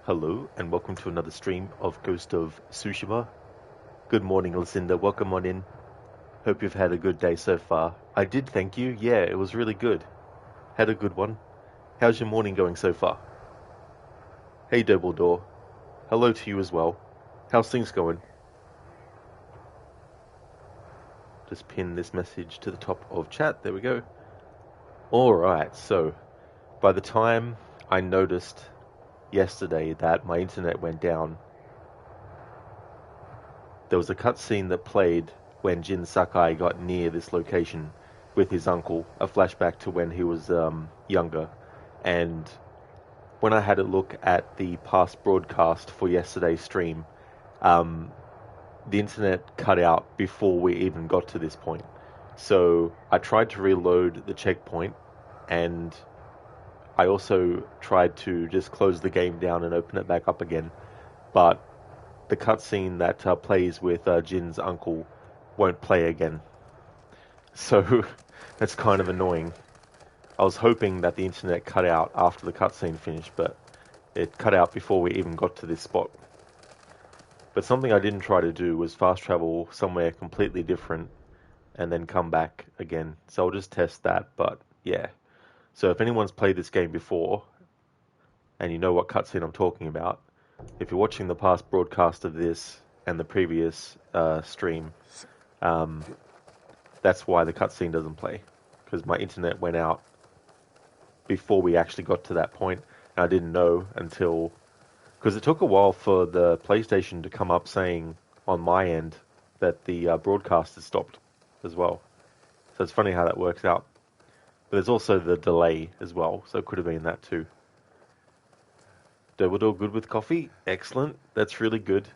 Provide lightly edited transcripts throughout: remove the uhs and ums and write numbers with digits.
Hello, and welcome to another stream of Ghost of Tsushima. Good morning, Lucinda. Welcome on in. Hope you've had a good day so far. I did, thank you. Yeah, it was really good. Had a good one. How's your morning going so far? Hey, Dumbledore. Hello to you as well. How's things going? Just pin this message to the top of chat. There we go. Alright, so by the time I noticed yesterday that my internet went down, there was a cutscene that played when Jin Sakai got near this location with his uncle, a flashback to when he was younger. And when I had a look at the past broadcast for yesterday's stream, the internet cut out before we even got to this point. So I tried to reload the checkpoint, and I also tried to just close the game down and open it back up again. But the cutscene that plays with Jin's uncle won't play again. So that's kind of annoying. I was hoping that the internet cut out after the cutscene finished, but it cut out before we even got to this spot. But something I didn't try to do was fast travel somewhere completely different and then come back again. So I'll just test that, but yeah. So if anyone's played this game before, and you know what cutscene I'm talking about, if you're watching the past broadcast of this and the previous stream, that's why the cutscene doesn't play. Because my internet went out before we actually got to that point, and I didn't know until... Because it took a while for the PlayStation to come up saying on my end that the broadcast had stopped as well. So it's funny how that works out. But there's also the delay as well, so it could have been that too. Dumbledore good with coffee? Excellent. That's really good.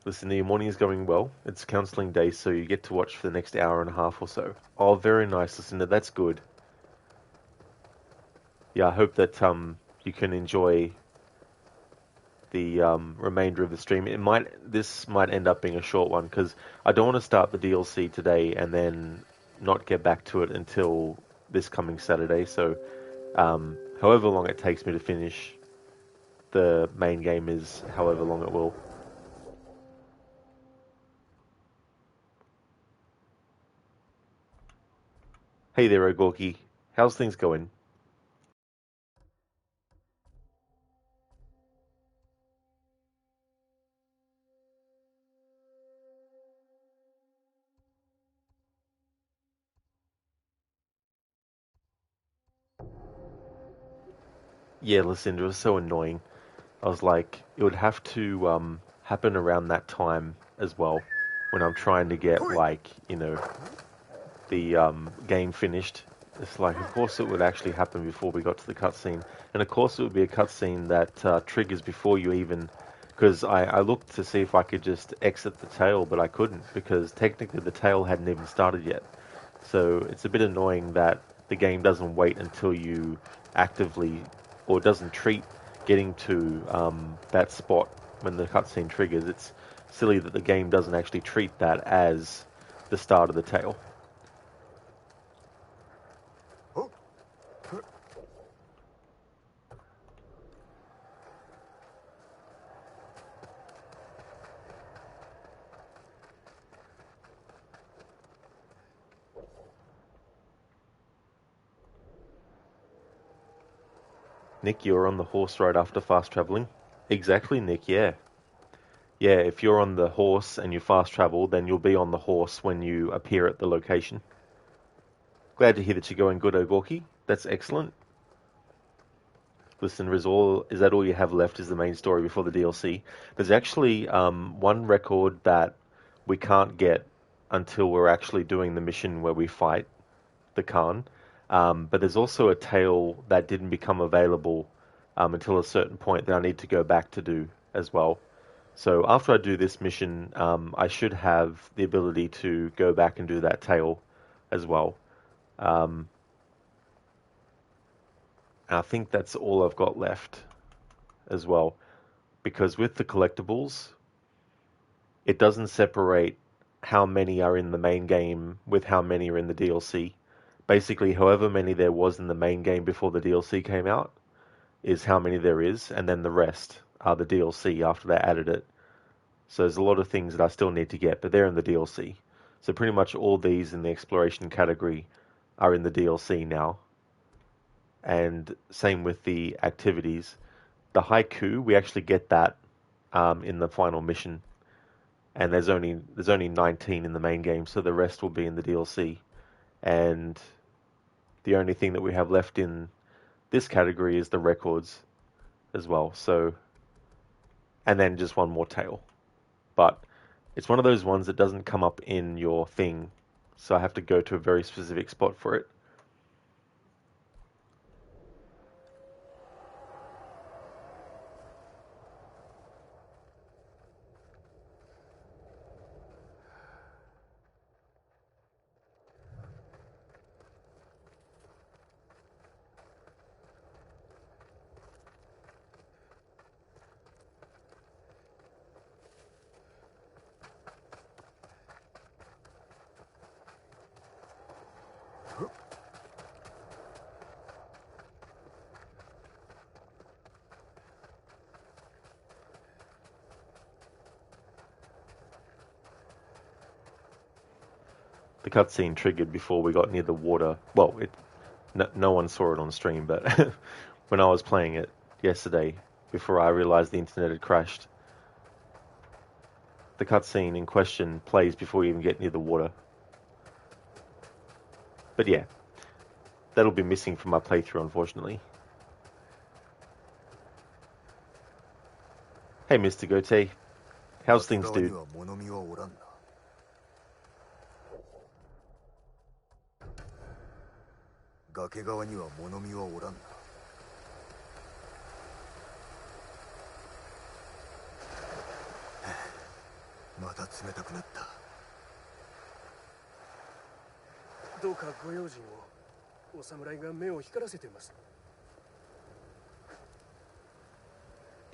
Listen, your morning is going well. It's counselling day, so you get to watch for the next hour and a half or so. Oh, very nice, Lucinda. That's good. Yeah, I hope that you can enjoy the remainder of the stream. This might end up being a short one, because I don't want to start the DLC today and then not get back to it until this coming Saturday. So, however long it takes me to finish the main game is however long it will. Hey there, Ogorki. How's things going? Yeah, Lucinda, it was so annoying. I was like, it would have to happen around that time as well, when I'm trying to get, like, you know, the game finished. It's like, of course it would actually happen before we got to the cutscene. And of course it would be a cutscene that triggers before you even... Because I looked to see if I could just exit the tail, but I couldn't, because technically the tail hadn't even started yet. So it's a bit annoying that the game doesn't wait until you actively... or doesn't treat getting to that spot when the cutscene triggers. It's silly that the game doesn't actually treat that as the start of the tale. Nick, you're on the horse right after fast traveling? Exactly, Nick, yeah. Yeah, if you're on the horse and you fast travel, then you'll be on the horse when you appear at the location. Glad to hear that you're going good, Ogorki. That's excellent. Listen, is that all you have left is the main story before the DLC? There's actually one record that we can't get until we're actually doing the mission where we fight the Khan. But there's also a tale that didn't become available until a certain point that I need to go back to do as well. So after I do this mission, I should have the ability to go back and do that tale as well. I think that's all I've got left as well. Because with the collectibles, it doesn't separate how many are in the main game with how many are in the DLC. Basically, however many there was in the main game before the DLC came out, is how many there is, and then the rest are the DLC after they added it. So there's a lot of things that I still need to get, but they're in the DLC. So pretty much all these in the exploration category are in the DLC now. And same with the activities. The haiku, we actually get that in the final mission, and there's only 19 in the main game, so the rest will be in the DLC. And the only thing that we have left in this category is the records as well. So, and then just one more tale. But it's one of those ones that doesn't come up in your thing, so I have to go to a very specific spot for it. The cutscene triggered before we got near the water. Well, no one saw it on stream, but when I was playing it yesterday, before I realized the internet had crashed, the cutscene in question plays before you even get near the water. But yeah, that'll be missing from my playthrough, unfortunately. Hey, Mr. Gote. How's things, dude?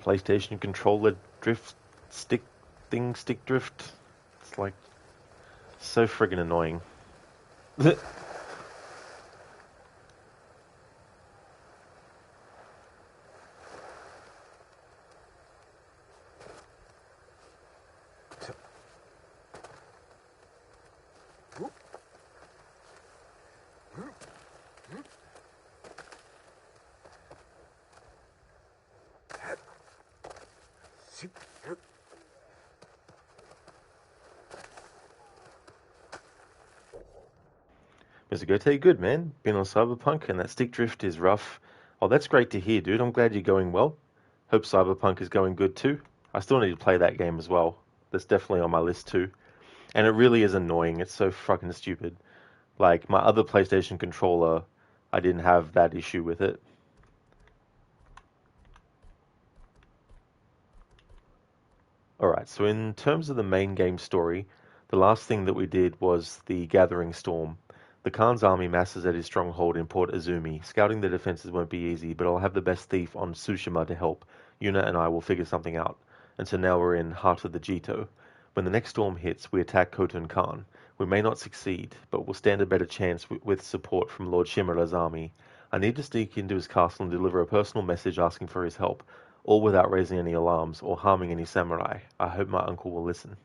PlayStation controller drift stick drift. It's like so friggin' annoying. Mr. Gote, good man. Been on Cyberpunk and that stick drift is rough. Oh, that's great to hear, dude. I'm glad you're going well. Hope Cyberpunk is going good too. I still need to play that game as well. That's definitely on my list too. And it really is annoying. It's so fucking stupid. Like, my other PlayStation controller, I didn't have that issue with it. Alright, so in terms of the main game story, the last thing that we did was the Gathering Storm. The Khan's army masses at his stronghold in Port Izumi. Scouting the defenses won't be easy, but I'll have the best thief on Tsushima to help. Yuna and I will figure something out. And so now we're in Heart of the Jito. When the next storm hits, we attack Khotun Khan. We may not succeed, but we'll stand a better chance with support from Lord Shimura's army. I need to sneak into his castle and deliver a personal message asking for his help, all without raising any alarms or harming any samurai. I hope my uncle will listen.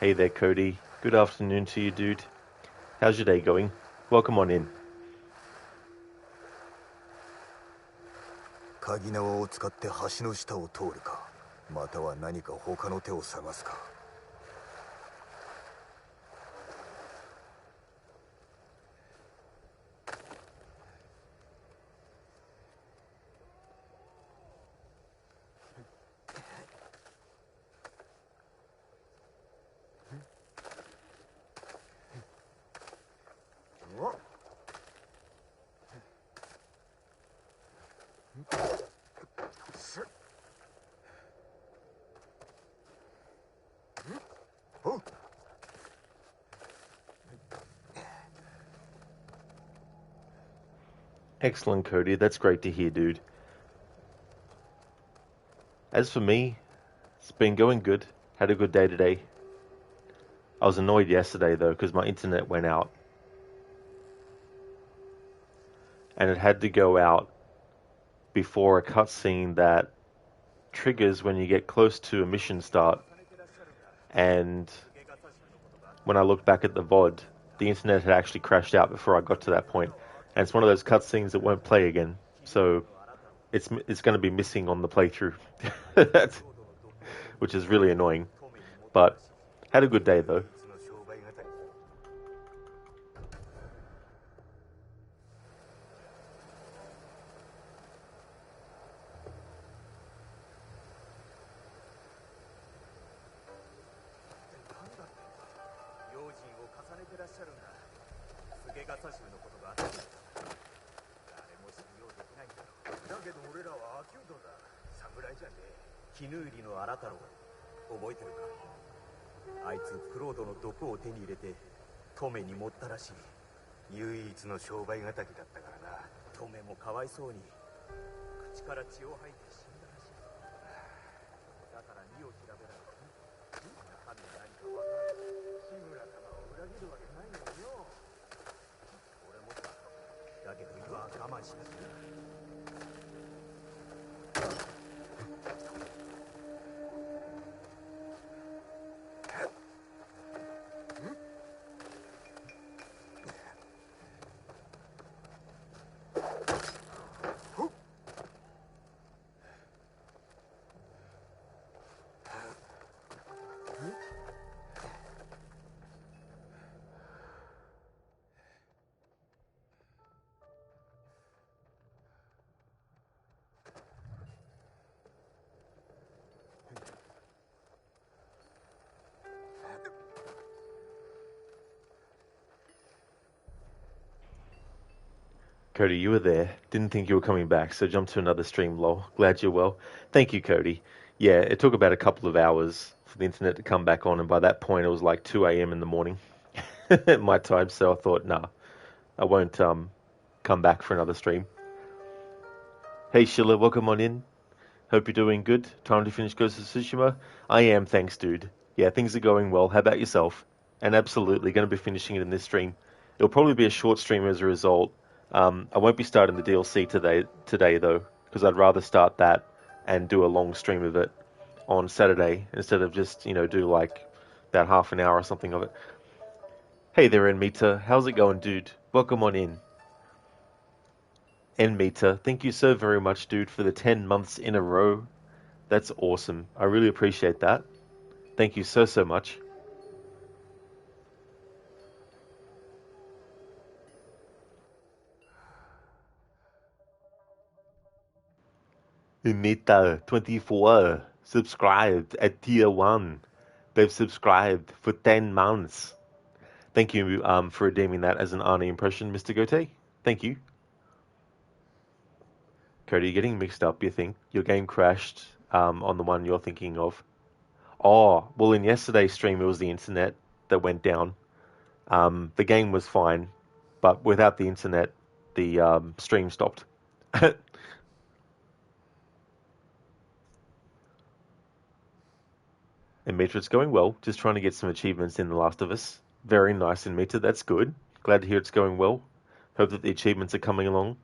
Hey there, Cody. Good afternoon to you, dude. How's your day going? Welcome on in. 鍵縄を使って橋の下を通るか、または何か他の手を探すか。Excellent, Cody. That's great to hear, dude. As for me, it's been going good. Had a good day today. I was annoyed yesterday, though, because my internet went out. And it had to go out before a cutscene that triggers when you get close to a mission start. And when I looked back at the VOD, the internet had actually crashed out before I got to that point. And it's one of those cutscenes that won't play again. So it's going to be missing on the playthrough. Which is really annoying. But had a good day, though. Cody, you were there. Didn't think you were coming back, so jumped to another stream, lol. Glad you're well. Thank you, Cody. Yeah, it took about a couple of hours for the internet to come back on, and by that point it was like 2 a.m. in the morning, my time, so I thought, nah, I won't come back for another stream. Hey, Sheila, welcome on in. Hope you're doing good. Time to finish Ghost of Tsushima? I am, thanks, dude. Yeah, things are going well. How about yourself? And absolutely, going to be finishing it in this stream. It'll probably be a short stream as a result. I won't be starting the DLC today though, because I'd rather start that and do a long stream of it on Saturday instead of just, do like about half an hour or something of it. Hey there, Enmita. How's it going, dude? Welcome on in. Enmita, thank you so very much, dude, for the 10 months in a row. That's awesome. I really appreciate that. Thank you so, so much. Enmita 24 subscribed at tier 1. They've subscribed for 10 months. Thank you for redeeming that as an Arnie impression, Mr. Gote. Thank you. Cody, you're getting mixed up, you think? Your game crashed on the one you're thinking of. Oh, well, in yesterday's stream, it was the internet that went down. The game was fine, but without the internet, the stream stopped. And Mitra, it's going well. Just trying to get some achievements in The Last of Us. Very nice in Mitra. That's good. Glad to hear it's going well. Hope that the achievements are coming along.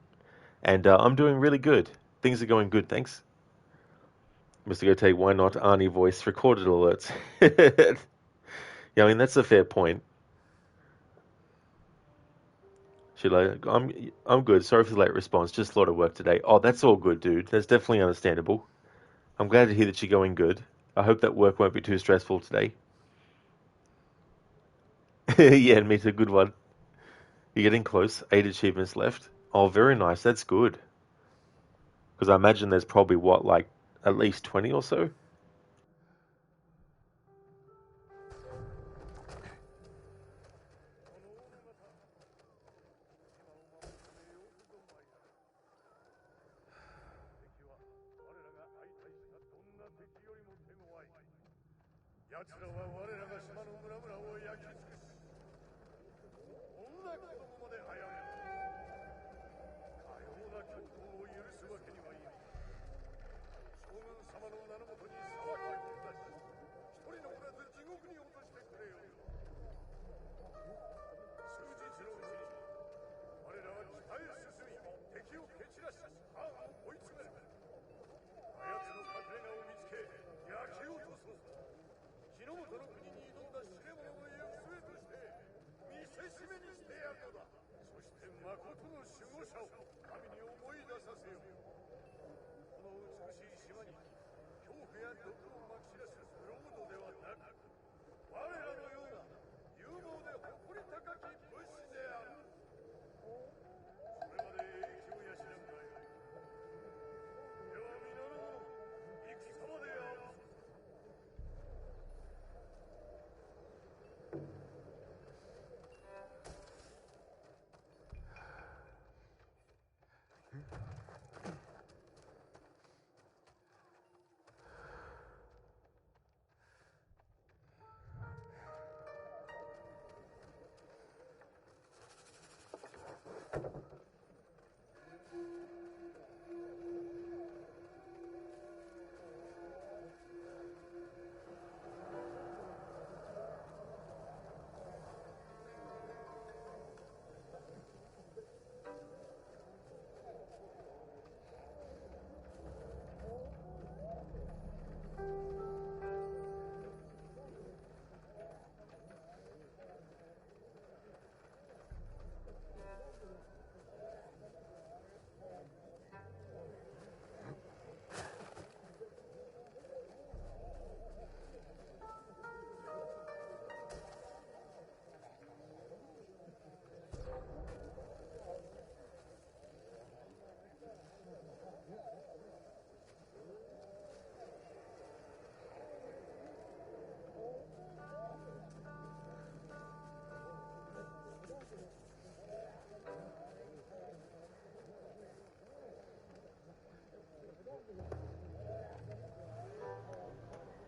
And I'm doing really good. Things are going good, thanks. Mr. Gote, why not Arnie voice recorded alerts? Yeah, I mean, that's a fair point. She's like, I'm good. Sorry for the late response. Just a lot of work today. Oh, that's all good, dude. That's definitely understandable. I'm glad to hear that you're going good. I hope that work won't be too stressful today. Yeah, me too. Good one. You're getting close. 8 achievements left. Oh, very nice. That's good. Because I imagine there's probably, what, like, at least 20 or so?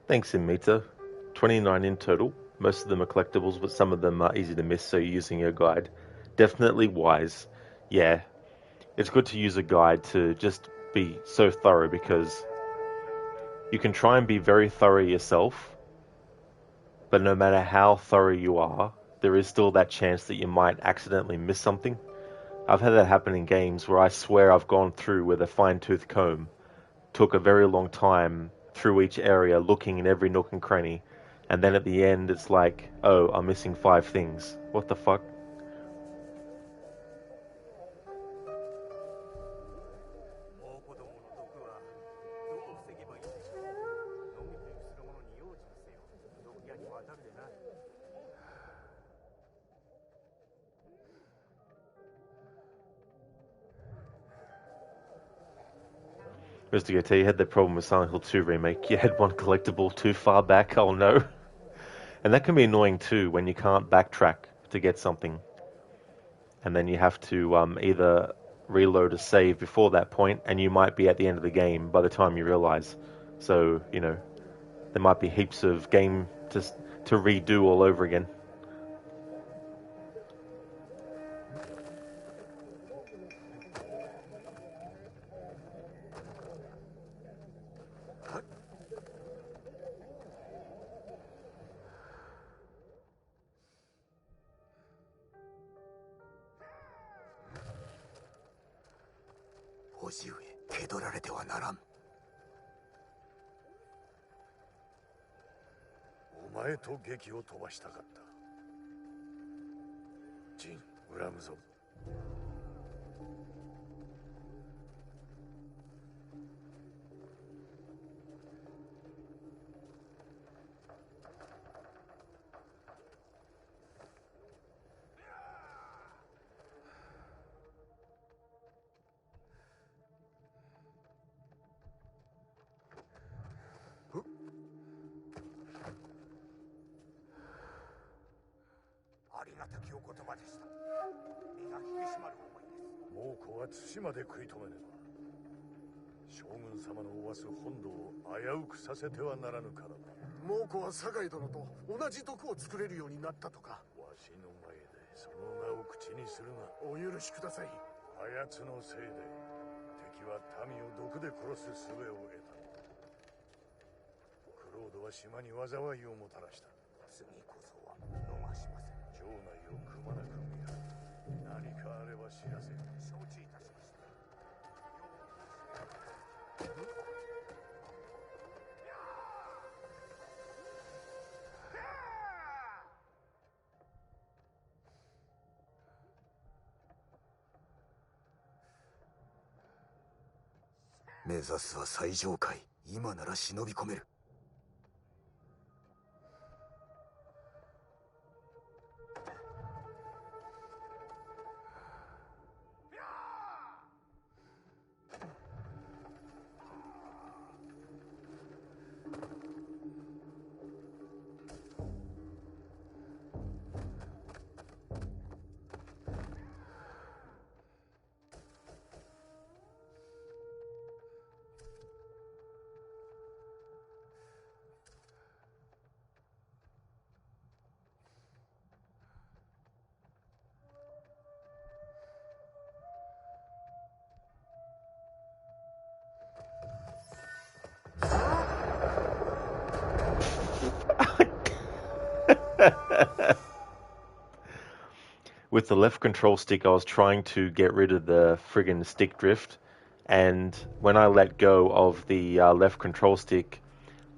Thanks, Imita. 29 in total. Most of them are collectibles, but some of them are easy to miss, so you're using your guide. Definitely wise. Yeah, it's good to use a guide to just be so thorough because you can try and be very thorough yourself, but no matter how thorough you are, there is still that chance that you might accidentally miss something. I've had that happen in games where I swear I've gone through with a fine-tooth comb, took a very long time through each area, looking in every nook and cranny, and then at the end it's like, oh, I'm missing 5 things. What the fuck? Mr. Goethe, you had that problem with Silent Hill 2 Remake. You had one collectible too far back, oh no. And that can be annoying too, when you can't backtrack to get something. And then you have to either reload a save before that point, and you might be at the end of the game by the time you realize. So, you know, there might be heaps of game to redo all over again. 前と劇を飛ばしたかった。ジン、恨むぞ。ありがたきお言葉でした。身が引き締まる思いです。猛虎は対馬で食い止めねば。将軍様のおわす本土を危うくさせてはならぬからな。猛虎は酒井殿と同じ毒を作れるようになったとか。わしの前でその名を口にするな。お許しください。あやつのせいで敵は民を毒で殺す術を得た。クロードは島に災いをもたらした。次こそは逃しません。城内をくまなく見張る。何かあれば知らせ。承知いたしました。目指すは最上階。今なら忍び込める。With the left control stick, I was trying to get rid of the friggin' stick drift, and when I let go of the left control stick,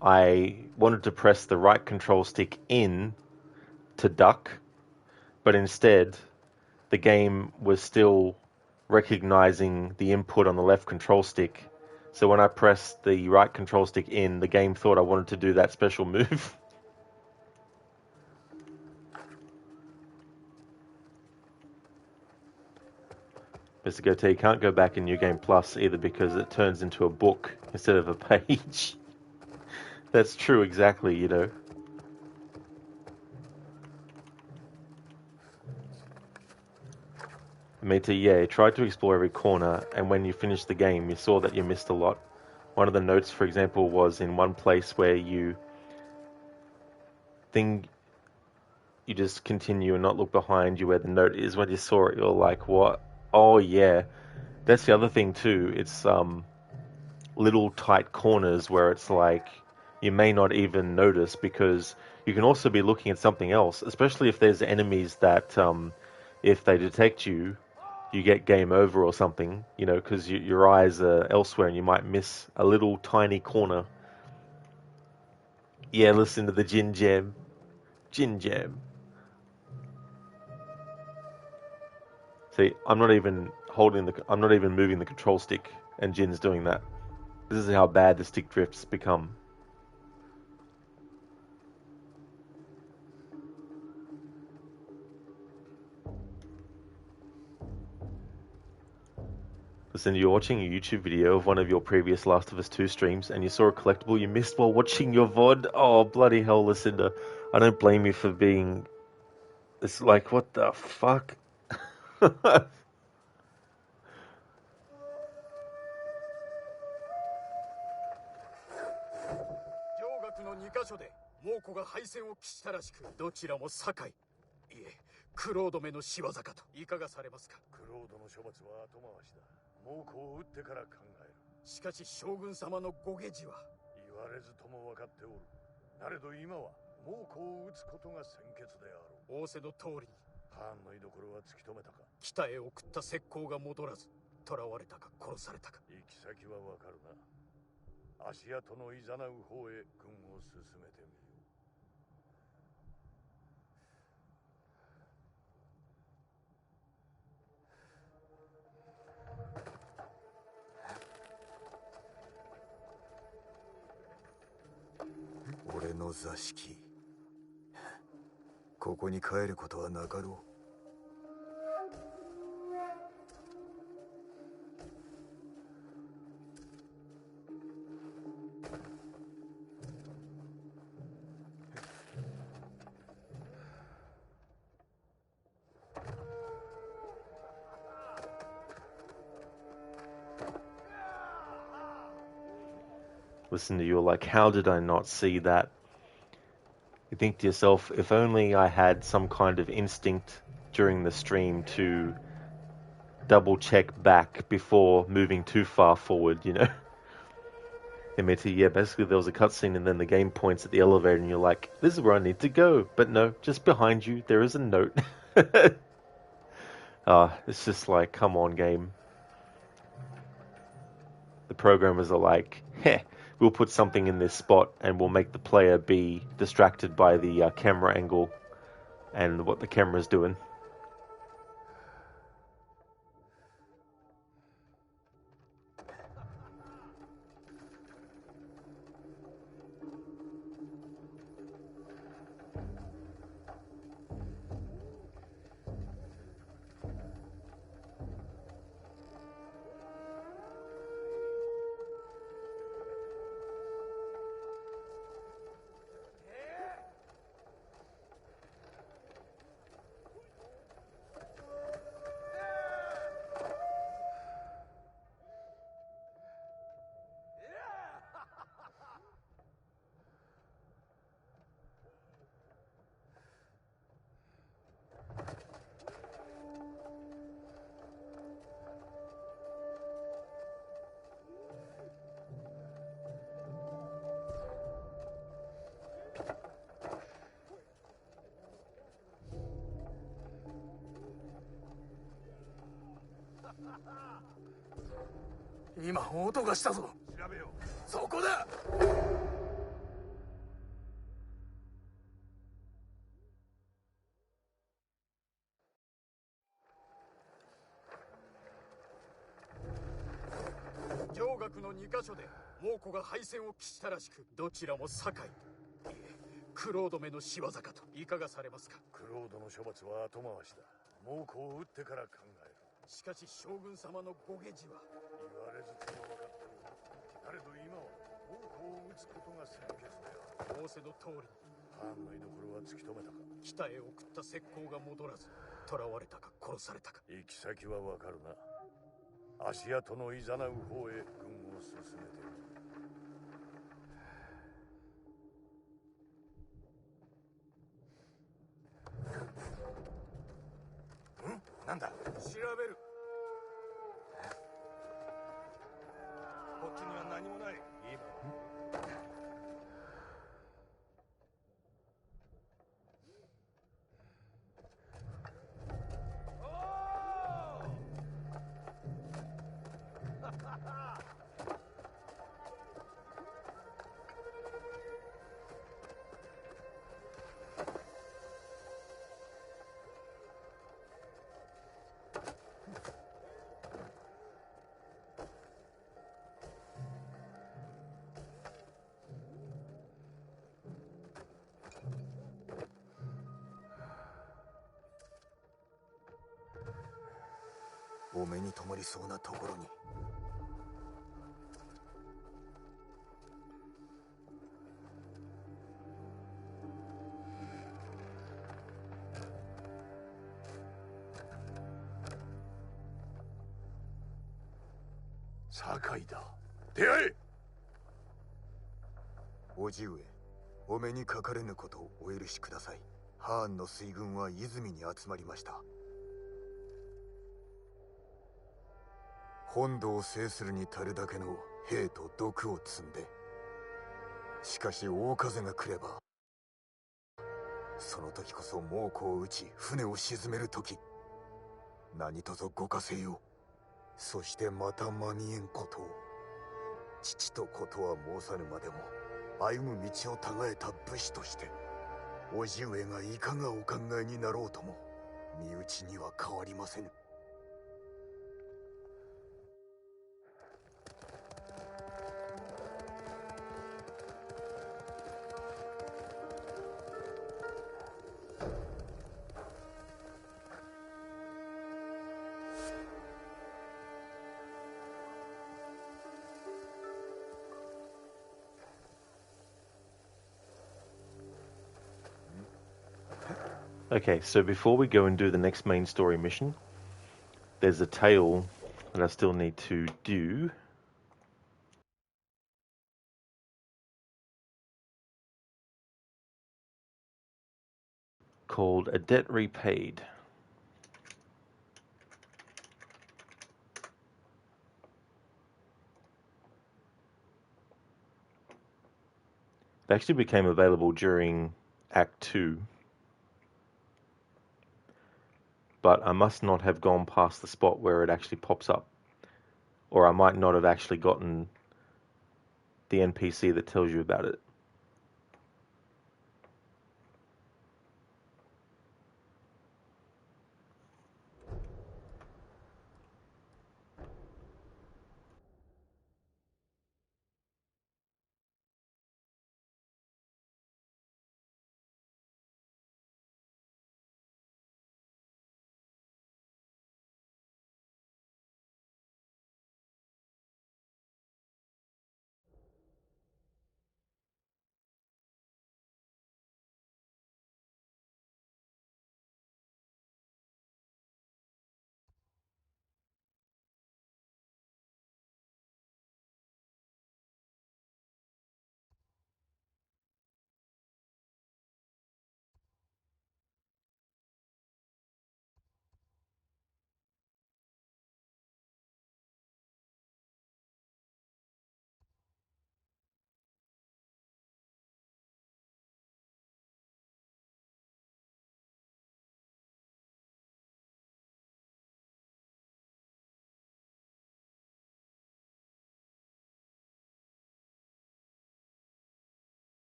I wanted to press the right control stick in to duck, but instead, the game was still recognizing the input on the left control stick. So when I pressed the right control stick in, the game thought I wanted to do that special move. Mr. Goatee, you can't go back in New Game Plus either because it turns into a book instead of a page. That's true, exactly, you know. Meta, yeah, tried to explore every corner, and when you finished the game, you saw that you missed a lot. One of the notes, for example, was in one place where you think you just continue and not look behind you where the note is. When you saw it, you're like, what? Oh, yeah. That's the other thing, too. It's little tight corners where it's like you may not even notice because you can also be looking at something else, especially if there's enemies that if they detect you, you get game over or something, you know, because your eyes are elsewhere and you might miss a little tiny corner. Yeah, listen to the Jin Jam. Jin Jam. See, I'm not even moving the control stick, and Jin's doing that. This is how bad the stick drifts become. Listen, you're watching a YouTube video of one of your previous Last of Us 2 streams, and you saw a collectible you missed while watching your VOD. Oh, bloody hell, Lucinda. I don't blame you for being... It's like, what the fuck? クロードめの仕業かといかがされますか。クロードの処罰は後回しだ。猛虎を撃ってから考える。しかし将軍様のご下知は言われずとも分かっておる。なれど今は猛虎を撃つことが先決であろう。仰せの通りに。ハーンの居所は突き止めたか。北へ送った石膏が戻らず、囚われたか殺されたか。行き先は分かるな。足跡のいざなう方へ軍を進めてみよう。座敷。ここに帰ることはなかろう。Listen to you like, how did I not see that? You think to yourself, if only I had some kind of instinct during the stream to double check back before moving too far forward, you know? Yeah, basically there was a cutscene and then the game points at the elevator and you're like, this is where I need to go. But no, just behind you, there is a note. It's just like, come on, game. The programmers are like, heh, we'll put something in this spot and we'll make the player be distracted by the camera angle and what the camera's doing.今音がしたぞ。調べよう。そこだ。上学の2カ所で猛虎が敗戦を喫したらしく、どちらも堺、クロードめの仕業かと。いかがされますか。クロードの処罰は後回しだ。猛虎を撃ってから考える。しかし将軍様のご下知は。言われずとも分かっておる。けれど今は猛虎を撃つことが先決だよ。仰せの通り。ハーンの居所は突き止めたか。北へ送った石膏が戻らず、囚われたか殺されたか。行き先は分かるな。足跡のいざなう方へ軍を進めている。なんだ。調べる。こっちには何もない。お目に留まりそうなところに。堺だ。出会え。叔父上、お目にかかれぬことをお許しください。ハーンの水軍は泉に集まりました。本土を制するに足るだけの兵と毒を積んで。しかし大風が来れば、その時こそ猛虎を撃ち船を沈める時。何とぞご加勢よ。そしてまた間見えんことを。父とことは申さぬまでも、歩む道を違えた武士として叔父上がいかがお考えになろうとも身内には変わりませぬ。Okay, so before we go and do the next main story mission, there's a tale that I still need to do. Called A Debt Repaid. It actually became available during Act 2, but I must not have gone past the spot where it actually pops up, or I might not have actually gotten the NPC that tells you about it.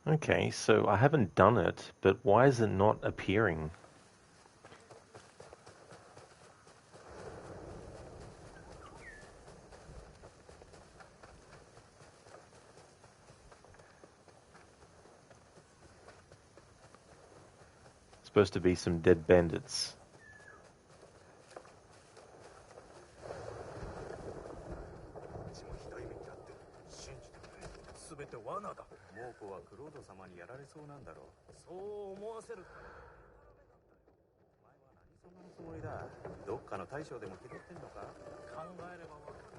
Okay, so I haven't done it, but why is it not appearing? Supposed to be some dead bandits. 全て罠だ。猛虎はクロード様にやられそうなんだろう。そう思わせる。お前は何様のつもりだ。どっかの大将でも気取ってんのか。考えればわかる。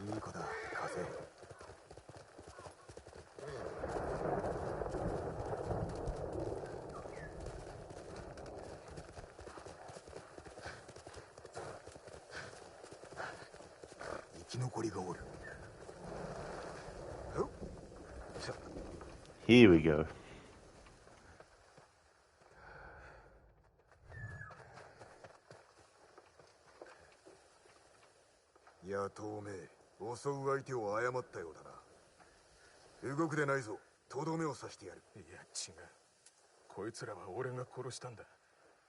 いい子だ、風。生き残りがおる。Here we go. 野党め、襲う相手を誤ったようだな。動くでないぞ。とどめを刺してやる。いや違う。こいつらは俺が殺したんだ。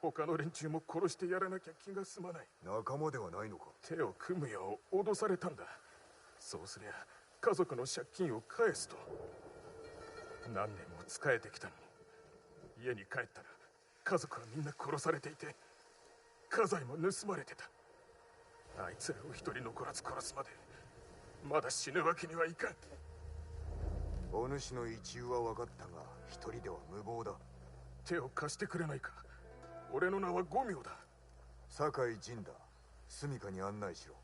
他の連中も殺してやらなきゃ気が済まない。仲間ではないのか。手を組むよう脅されたんだ。そうすりゃ家族の借金を返すと。何年も仕えてきたのに、家に帰ったら家族はみんな殺されていて、家財も盗まれてた。あいつらを一人残らず殺すまでまだ死ぬわけにはいかん。お主の一憂は分かったが、一人では無謀だ。手を貸してくれないか。俺の名は五名だ。酒井陣だ。住処に案内しろ。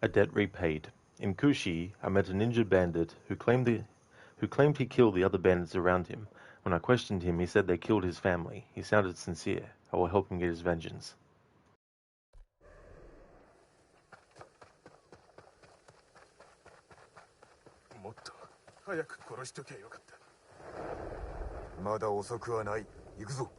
A debt repaid. In Kushi, I met an injured bandit who claimed he killed the other bandits around him. When I questioned him, he said they killed his family. He sounded sincere. I will help him get his vengeance. もっと早く殺しとけばよかった。まだ遅くはない。行くぞ。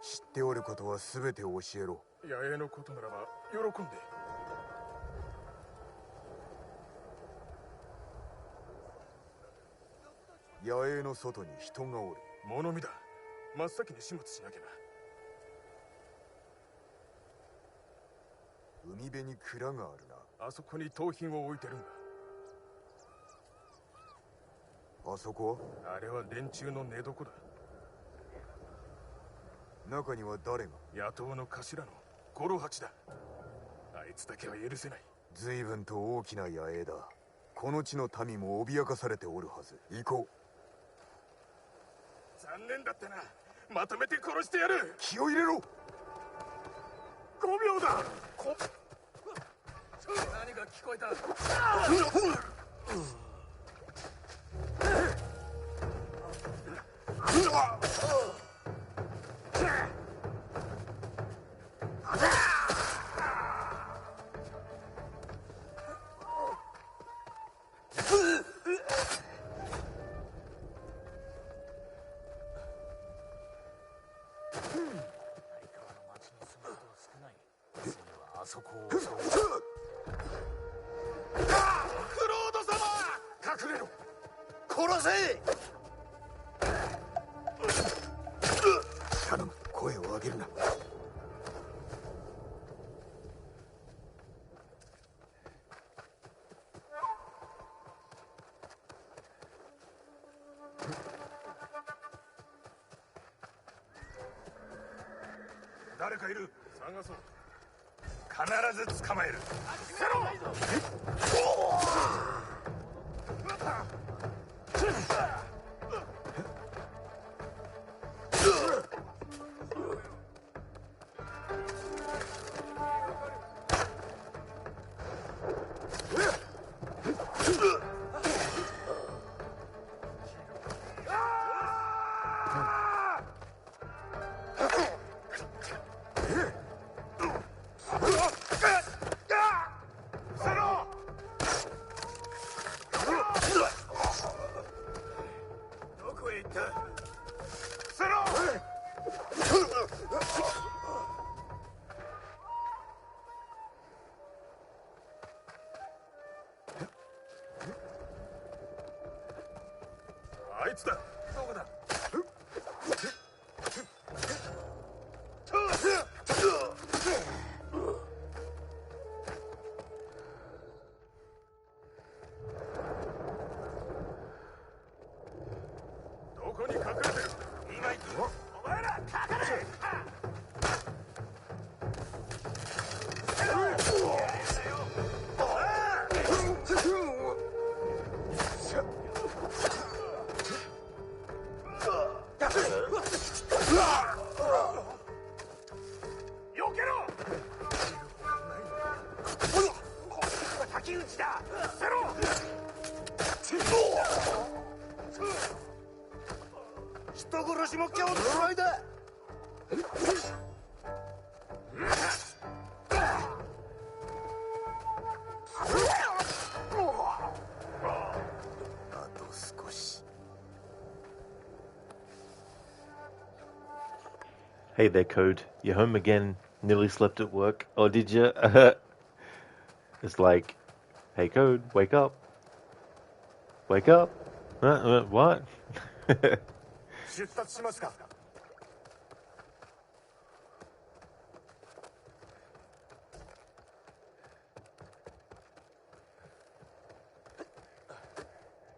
知っておることは全て教えろ。野営のことならば喜んで。野営の外に人がおる。物見だ。真っ先に始末しなきゃな。海辺に蔵があるな。あそこに盗品を置いてるんだ。あそこは？あれは連中の寝床だ。中には誰が？野党の頭の五郎八だ。あいつだけは許せない。随分と大きな野営だ。この地の民も脅かされておるはず。行こう。残念だったな。まとめて殺してやる。気を入れろ。5秒だ。何が聞こえた。あそこを。クロー殺せ。頼む、声を上げるな。誰かいる。探そう。必ず捕まえる。せろ。あいつだ。どこだ。どこに隠れてる。今行く。お前らかかれ。人殺しも今日のつもりだ。あと少し。Hey there, Code. You home again? Nearly slept at work? Or did you? It's like, hey, Code, wake up. Wake up. What? 出発しますか。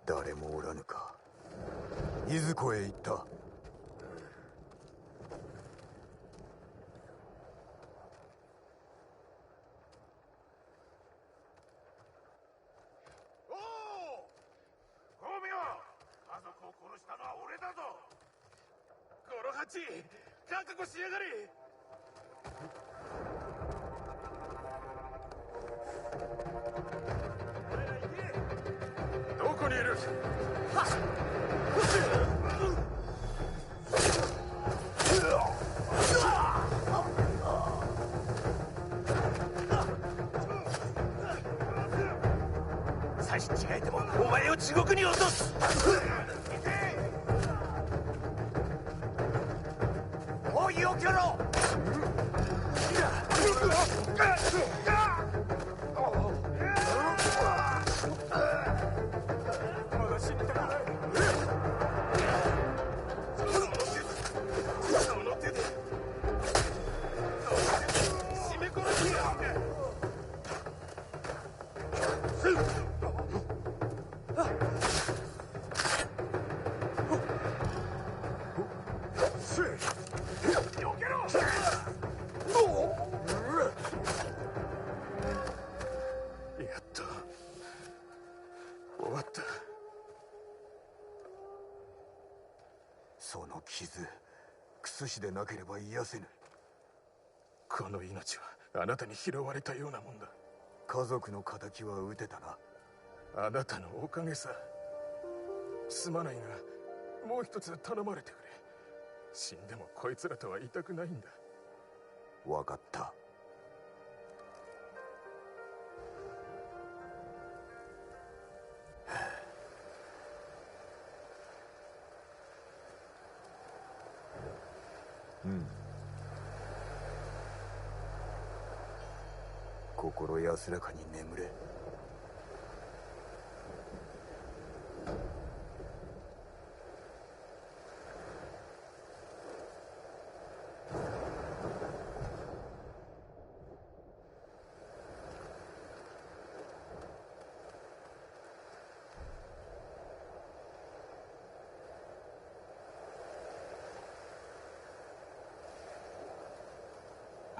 誰もおらぬか。いずこへ行った。覚悟しやがれ。どこにいる。差し違えてもお前を地獄に落とす。避けろ。その傷、クスシでなければ癒せぬ。この命はあなたに拾われたようなもんだ。家族の仇は討てたな。あなたのおかげさ。すまないが、もう一つ頼まれてくれ。死んでもこいつらとはいたくないんだ。わかった。心安らかに眠れ。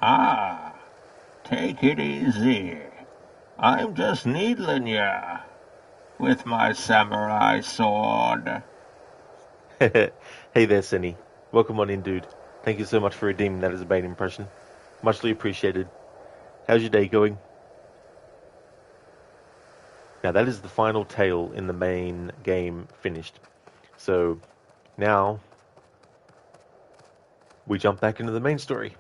Ah, take it easy. I'm just needling ya with my samurai sword. Hey there, Senny. Welcome on in, dude. Thank you so much for redeeming that as a bait impression. Muchly appreciated. How's your day going? Now that is the final tale in the main game finished. So now we jump back into the main story.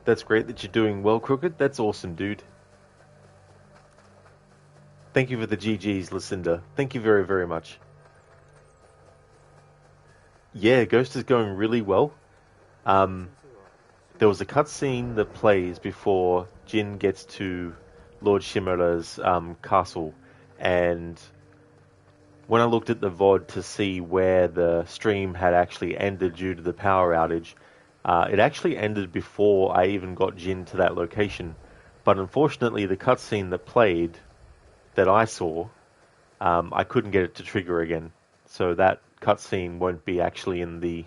That's great that you're doing well, Crooked. That's awesome, dude. Thank you for the GGs, Lucinda. Thank you very, very much. Yeah, Ghost is going really well. There was a cutscene that plays before Jin gets to Lord Shimura's castle, and when I looked at the VOD to see where the stream had actually ended due to the power outage, it actually ended before I even got Jin to that location. But unfortunately, the cutscene that played, that I saw, I couldn't get it to trigger again. So that cutscene won't be actually in the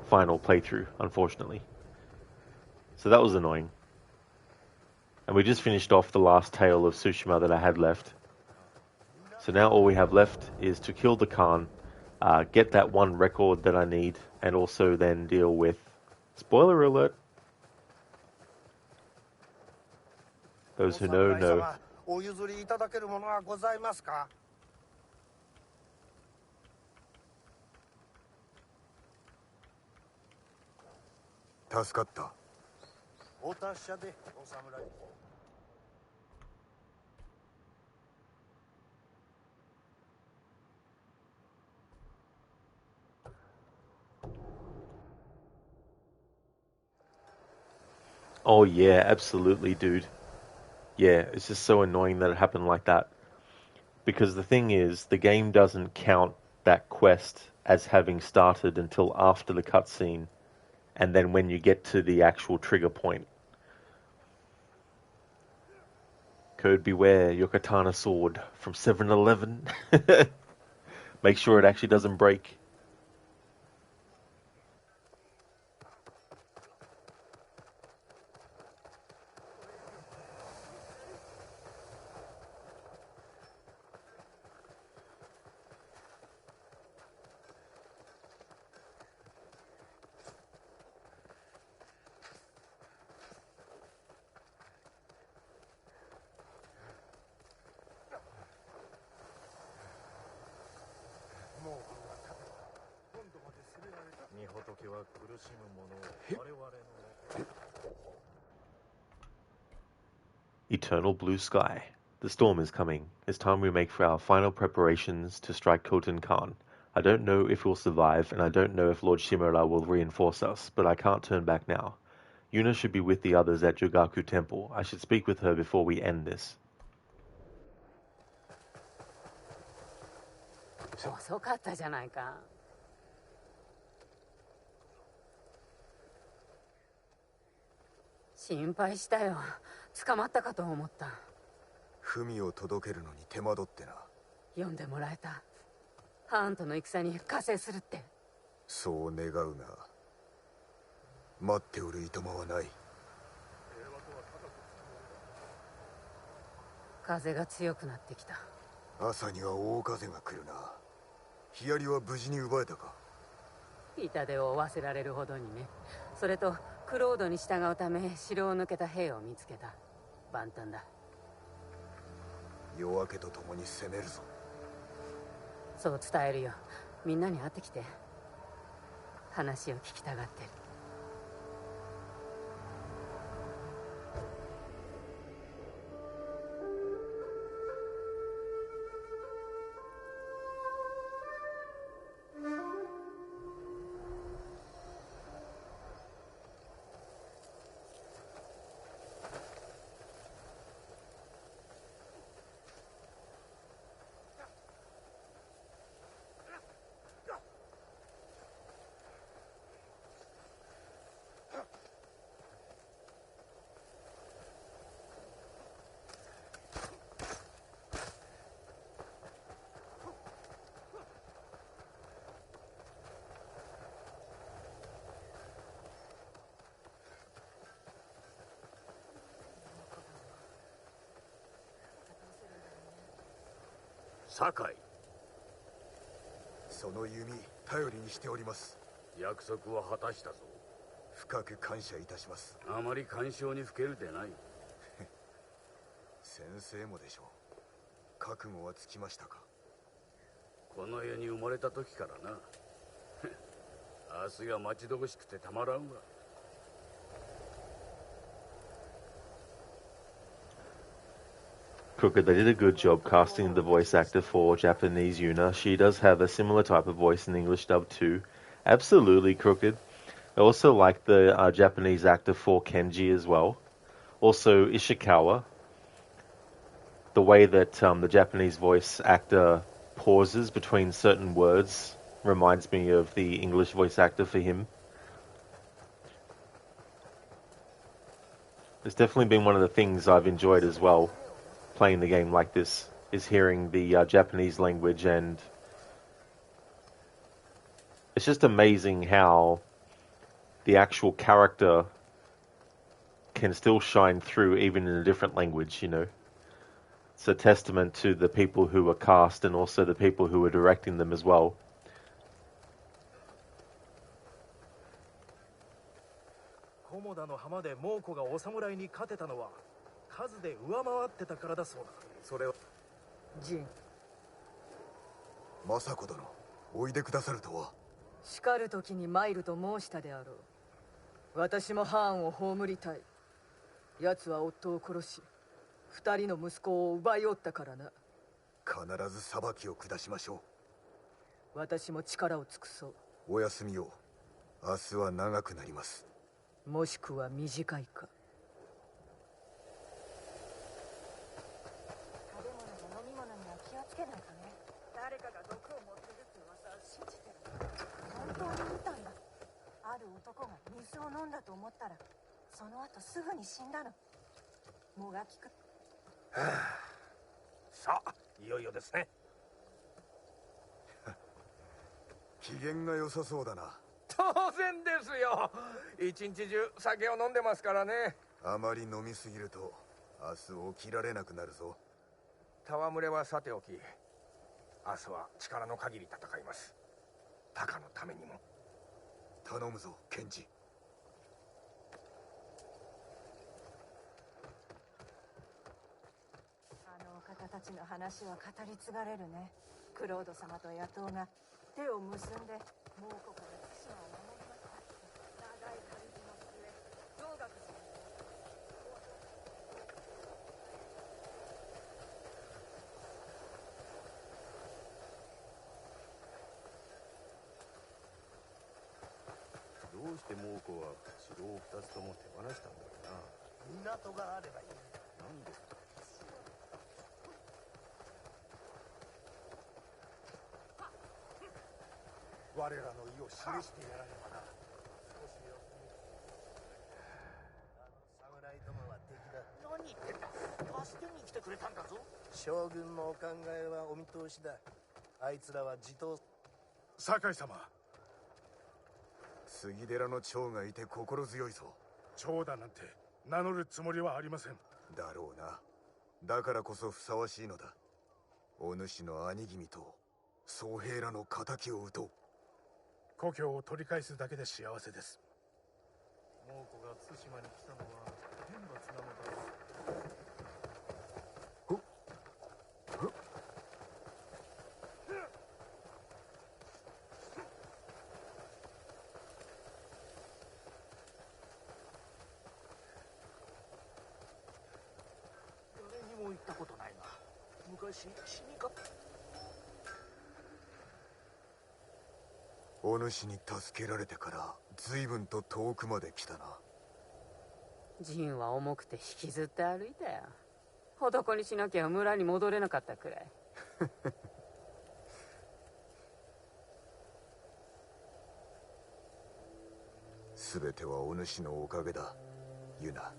final playthrough, unfortunately. So that was annoying. And we just finished off the last tale of Tsushima that I had left. So now all we have left is to kill the Khan, get that one record that I need, and also then deal with... Spoiler alert! Those who know, know. お譲りいただけるものはございますか？助かった。お達者でお侍。Oh yeah, absolutely, dude. Yeah, it's just so annoying that it happened like that. Because the thing is, the game doesn't count that quest as having started until after the cutscene, and then when you get to the actual trigger point. Code beware, your katana sword from 7-Eleven. Make sure it actually doesn't break. Eternal blue sky. The storm is coming. It's time we make for our final preparations to strike Khotan Khan. I don't know if we'll survive, and I don't know if Lord Shimura will reinforce us, but I can't turn back now. Yuna should be with the others at Jogaku Temple. I should speak with her before we end this. 遅かったじゃないか。心配したよ。捕まったかと思った。文を届けるのに手間取ってな。読んでもらえた。ハーンとの戦に加勢するって。そう願うな。待っておるいとまはない。風が強くなってきた。朝には大風が来るな。ヒヤリは無事に奪えたか？痛手を負わせられるほどにね。それとクロードに従うため城を抜けた兵を見つけた。万端だ。夜明けと共に攻めるぞ。そう伝えるよ。みんなに会ってきて。話を聞きたがってる。酒井。その弓頼りにしております。約束は果たしたぞ。深く感謝いたします。あまり感傷にふけるでない。先生もでしょう。覚悟はつきましたか。この世に生まれた時からな。明日が待ち遠しくてたまらんわ。Crooked, they did a good job casting the voice actor for Japanese Yuna. She does have a similar type of voice in English dub too. Absolutely, Crooked. I also like the Japanese actor for Kenji as well. Also, Ishikawa. The way that the Japanese voice actor pauses between certain words reminds me of the English voice actor for him. It's definitely been one of the things I've enjoyed as well, playing the game like this, is hearing the Japanese language, and it's just amazing how the actual character can still shine through even in a different language, you know. It's a testament to the people who were cast and also the people who were directing them as well. 菰田の浜で猛虎がお侍に勝てたのは数で上回ってたからだそうだ。それはジン、政子殿、おいでくださるとは。叱る時に参ると申したであろう。私も藩を葬りたい。奴は夫を殺し、二人の息子を奪いおったからな。必ず裁きを下しましょう。私も力を尽くそう。お休みを。明日は長くなります。もしくは短いか。食べ物や飲み物には気をつけないとね。誰かが毒を持ってるって噂を信じてる。本当に見たんだ。ある男が水を飲んだと思ったら、その後すぐに死んだの。もがきく。はあ、さあ、いよいよですね。機嫌が良さそうだな。当然ですよ。一日中酒を飲んでますからね。あまり飲みすぎると明日起きられなくなるぞ。戯れはさておき、明日は力の限り戦います。タカのためにも。頼むぞ、ケンジ。あのお方たちの話は語り継がれるね。クロード様と野党が手を結んで猛虎から対馬を守りました。長い旅路の末、上学寺にどうして猛虎は城を2つとも手放したんだろうな。港があればいい。なんですか。我らの意を示してやらねばな。少しよ。侍どもは敵だ。何言ってんだ。助けに来てくれたんだぞ。将軍のお考えはお見通しだ。あいつらは地頭。酒井様。杉寺の長がいて心強いぞ。長だなんて名乗るつもりはありません。だろうな。だからこそふさわしいのだ。お主の兄君と宗平らの仇を討とう。故郷を取り返すだけで幸せです。猛虎が対馬に来たのは天罰なのだ。誰にも言ったことないが、昔死にか。お主に助けられてから随分と遠くまで来たな。ジンは重くて引きずって歩いたよ。男にしなきゃ村に戻れなかったくらい。全てはお主のおかげだ、ユナ。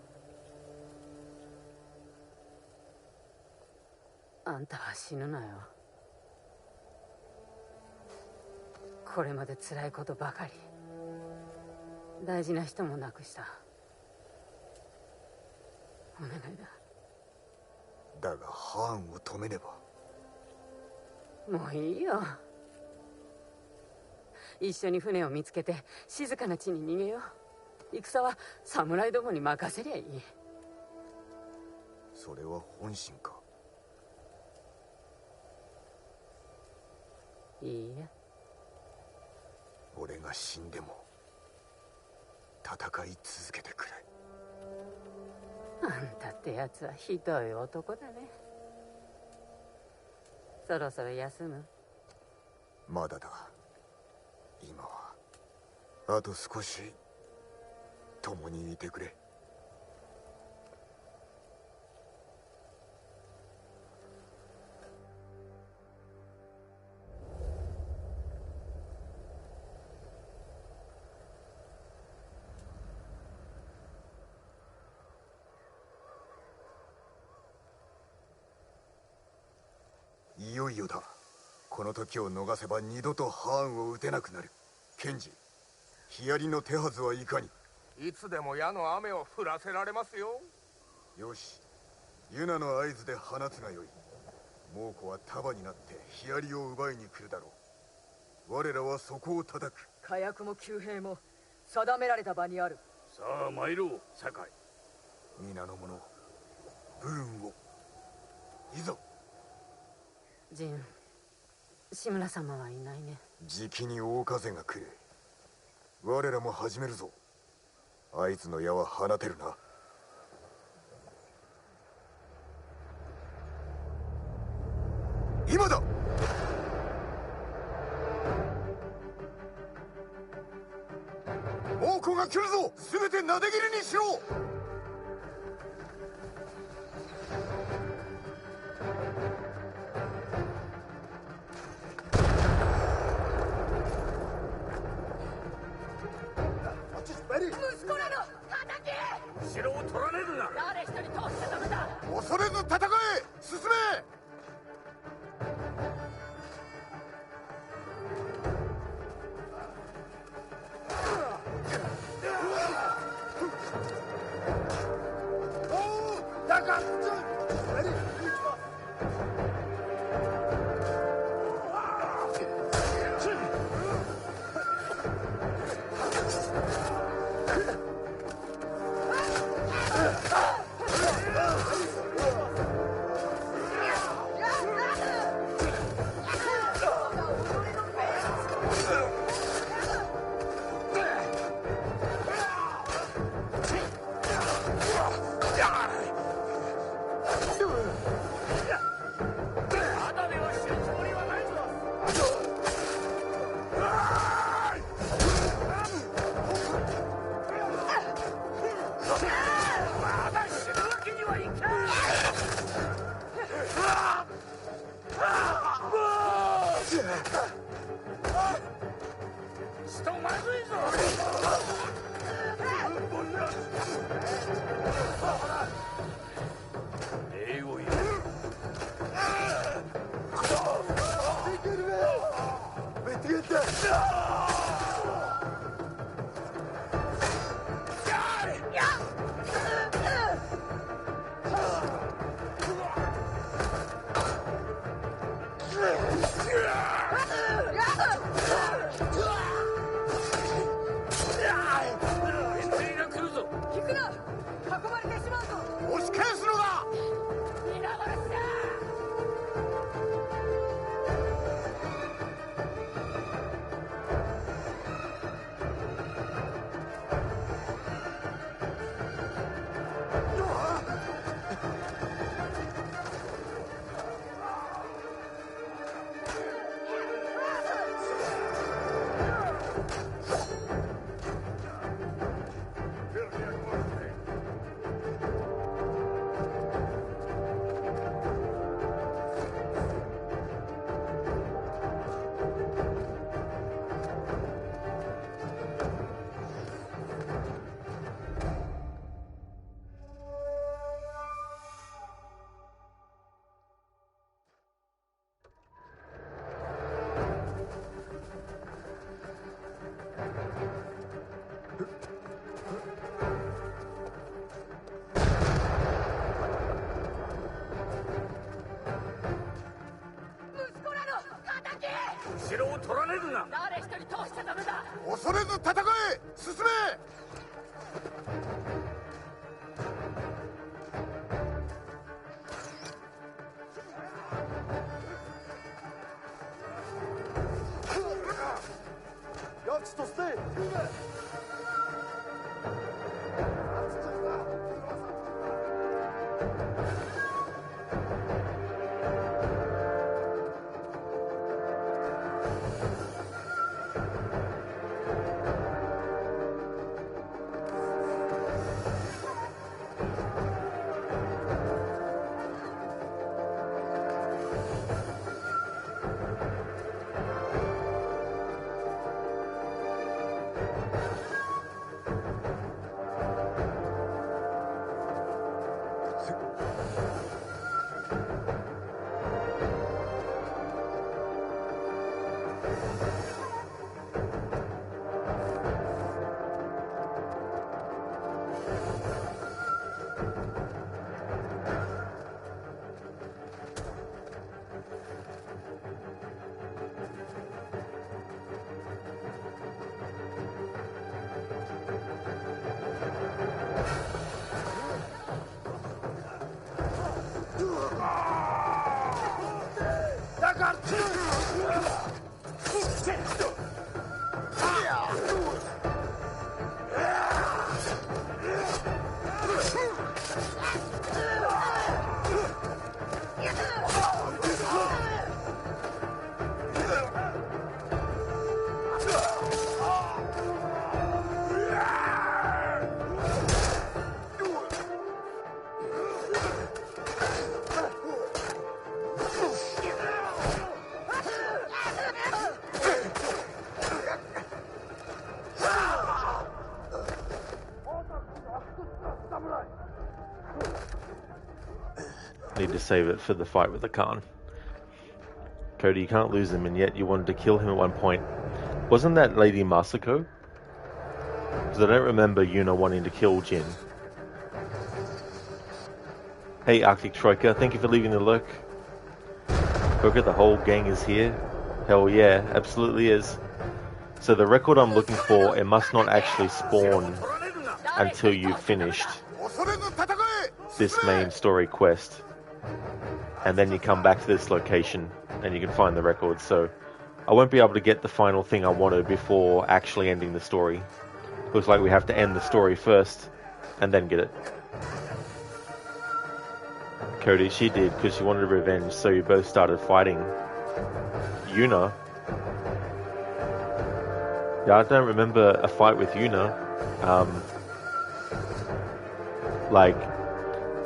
あんたは死ぬなよ。これまで辛いことばかり。大事な人も亡くした。お願いだ。だがハーンを止めねば。もういいよ。一緒に船を見つけて静かな地に逃げよう。戦は侍どもに任せりゃいい。それは本心か。いいや。俺が死んでも戦い続けてくれ。あんたってやつはひどい男だね。そろそろ休む？まだだ。今はあと少し共にいてくれ。いよいよだ。この時を逃せば二度とハーンを撃てなくなる。ケンジ、ヒヤリの手はずはいかに？いつでも矢の雨を降らせられますよ。よし、ユナの合図で放つがよい。猛虎は束になってヒヤリを奪いに来るだろう。我らはそこを叩く。火薬も弓兵も定められた場にある。さあ参ろう、酒井。皆の者、武運を。いざ。ジン、志村様はいないね。じきに大風が来る。我らも始めるぞ。合図の矢は放てるな。今だ。猛虎が来るぞ。全てなで切りにしろ。息子らの叩け。城を取られるな。誰一人通しちゃダメだ。恐れず戦え。進め。城を取られるな。誰一人通しちゃダメだ。恐れず戦え。進め。Jagst oss det! Need to save it for the fight with the Khan. Cody, you can't lose him, and yet you wanted to kill him at one point. Wasn't that Lady Masako? Because I don't remember Yuna wanting to kill Jin. Hey, Arctic Troika, thank you for leaving the lurk. Booker, the whole gang is here. Hell yeah, absolutely is. So the record I'm looking for, it must not actually spawn until you've finished this main story quest. And then you come back to this location and you can find the record. So I won't be able to get the final thing I wanted before actually ending the story. Looks like we have to end the story first and then get it. Cody, she did, because she wanted revenge, so you both started fighting. Yuna. Yeah, I don't remember a fight with Yuna. Like,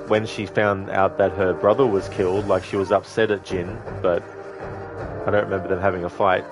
when she found out that her brother was killed, like, she was upset at Jin, but I don't remember them having a fight.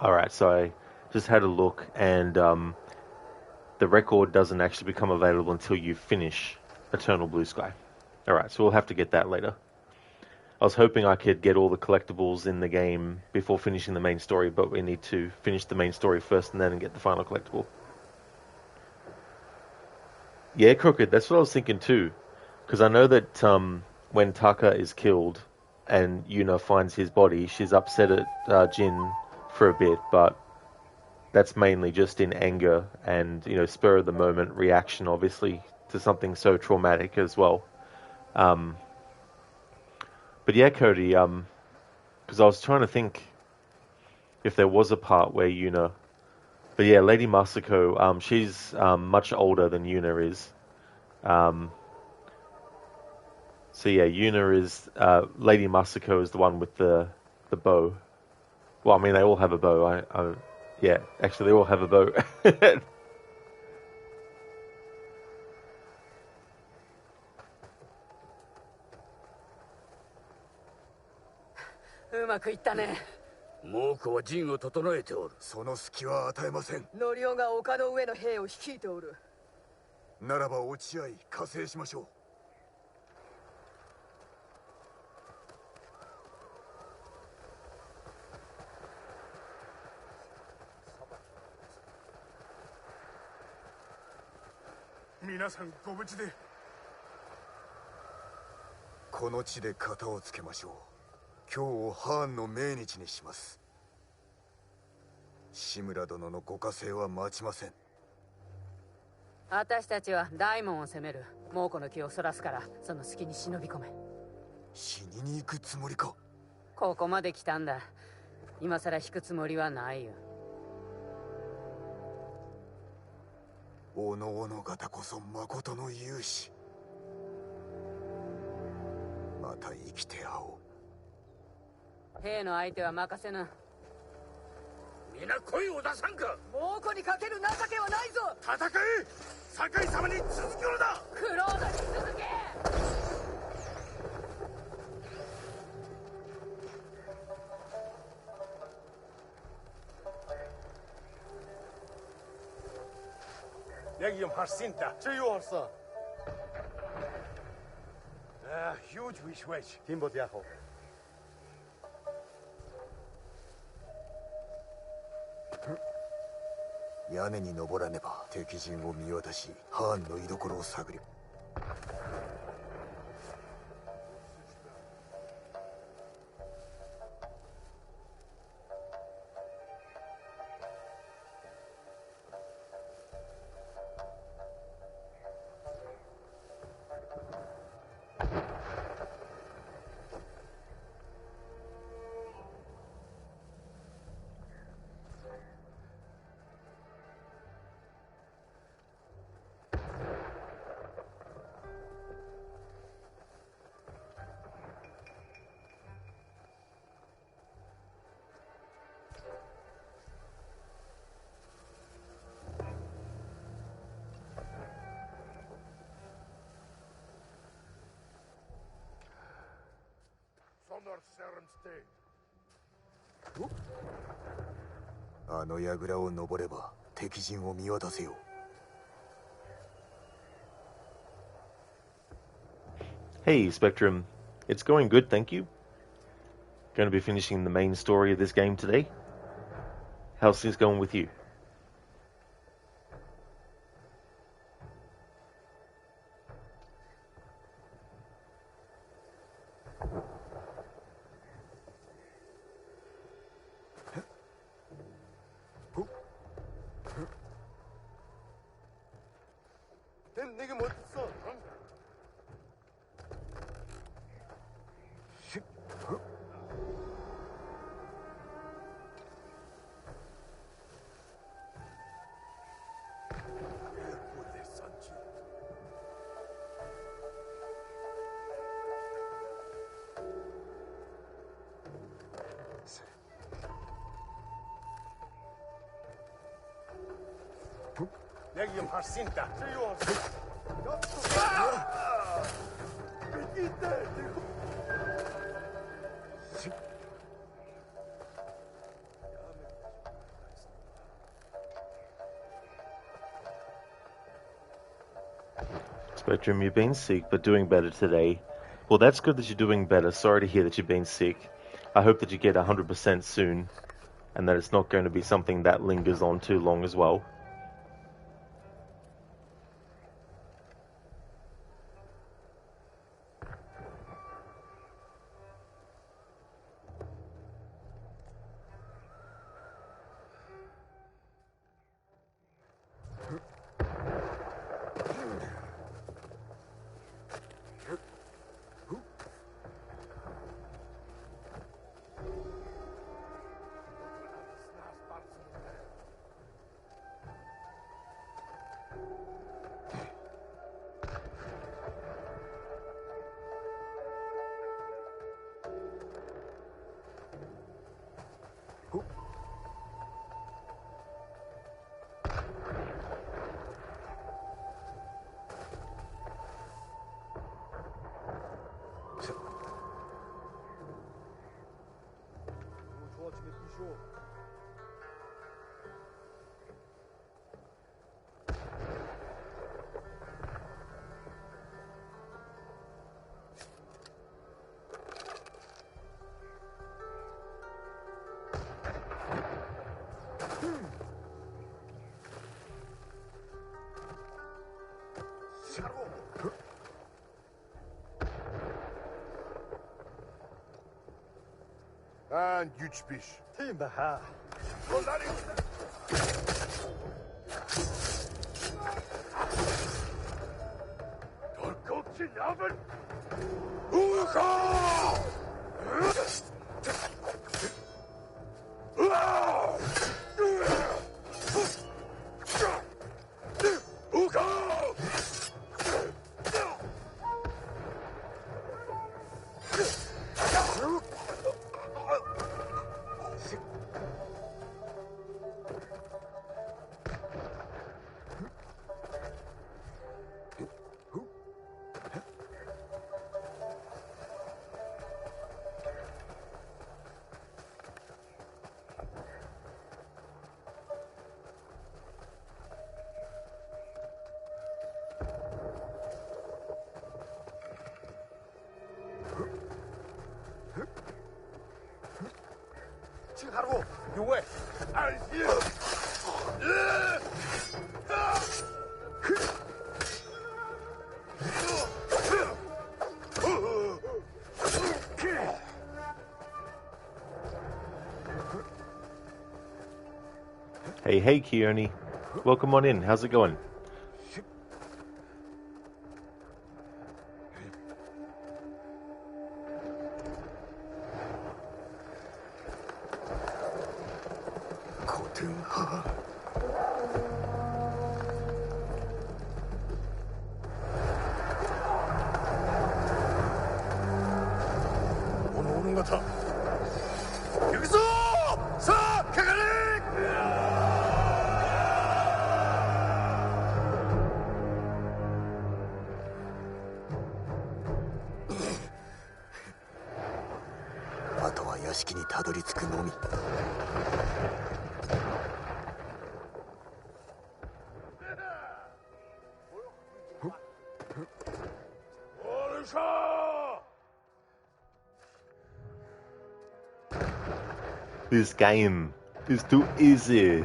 Alright, so I just had a look, and the record doesn't actually become available until you finish Eternal Blue Sky. Alright, so we'll have to get that later. I was hoping I could get all the collectibles in the game before finishing the main story, but we need to finish the main story first and then get the final collectible. Yeah, Crooked, that's what I was thinking too. Because I know that when Taka is killed and Yuna finds his body, she's upset at Jin for a bit, but that's mainly just in anger and, you know, spur of the moment reaction, obviously, to something so traumatic as well. But yeah, Cody, because I was trying to think if there was a part where Yuna, but yeah, Lady Masako, she's much older than Yuna is. So yeah, Yuna is, Lady Masako is the one with the bow. Well, I mean, they all have a bow. Yeah, actually, they all have a bow. うまくいったね。猛虎は陣を整えておる。その隙は与えません。ノリオが丘の上の兵を率いておる。ならば落ち合い加勢しましょう。皆さんご無事で。この地で片をつけましょう。今日をハーンの命日にします。志村殿のご加勢は待ちません。私たちは大門を攻める。猛虎の気をそらすから、その隙に忍び込め。死にに行くつもりか。ここまで来たんだ。今さら引くつもりはないよ。おのおの方こそ誠の勇士。また生きて会おう。兵の相手は任せな。皆声を出さんか。猛虎にかける情けはないぞ。戦え。酒井様に続くのだ。クロードに続け。يجب حسنته شيء هرسا huge wish تيمبوت يا اخو 屋根に登らねば敵陣を見渡しハーンの居所を探り。あの櫓を登れば敵陣を見渡せよう。 Hey, Spectrum. It's going good, thank you. Going to be finishing the main story of this game today. How's things going with you? 내게 뭐 있어? 내가 이거 발신다. Spectrum, you've been sick, but doing better today. Well, that's good that you're doing better. Sorry to hear that you've been sick. I hope that you get 100% soon, and that it's not going to be something that lingers on too long as well. And güçbiş. Timbaha. Torkoçi nabın. Uha! 하루 요에 알지 Hey, Keone. Welcome on in. How's it going? 오는 것 같아. 여기서 사카가리.あとは屋敷にたどり着くのみ。This game is too easy.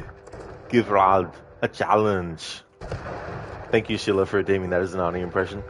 Give Rod a challenge. Thank you, Sheila, for redeeming that as an Arnie impression.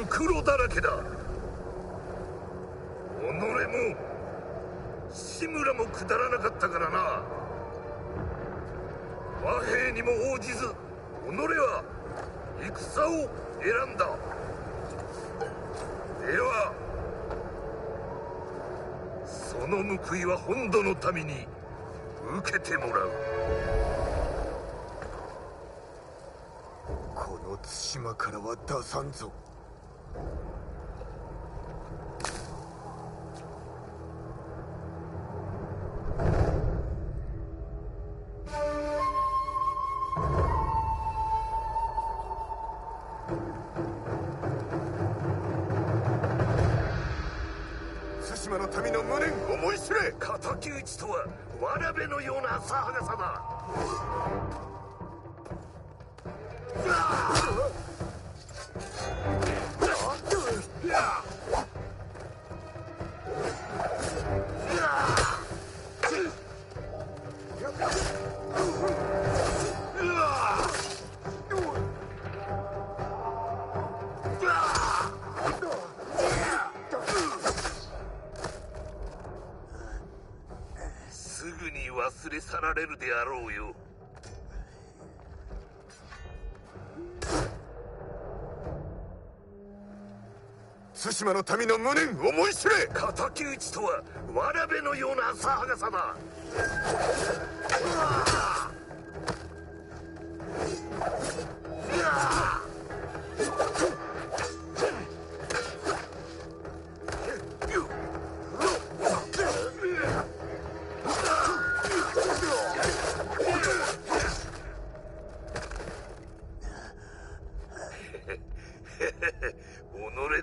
黒だらけだ。己も志村もくだらなかったからな。和平にも応じず己は戦を選んだ。ではその報いは本土の民に受けてもらう。この対馬からは出さんぞ。対馬の民の無念思い知れ。敵討ちとはわらべのような浅はかさだ。すぐに忘れ去られるであろうよ。対馬の民の無念思い知れ。敵討ちとはわらべのような浅はかさだ。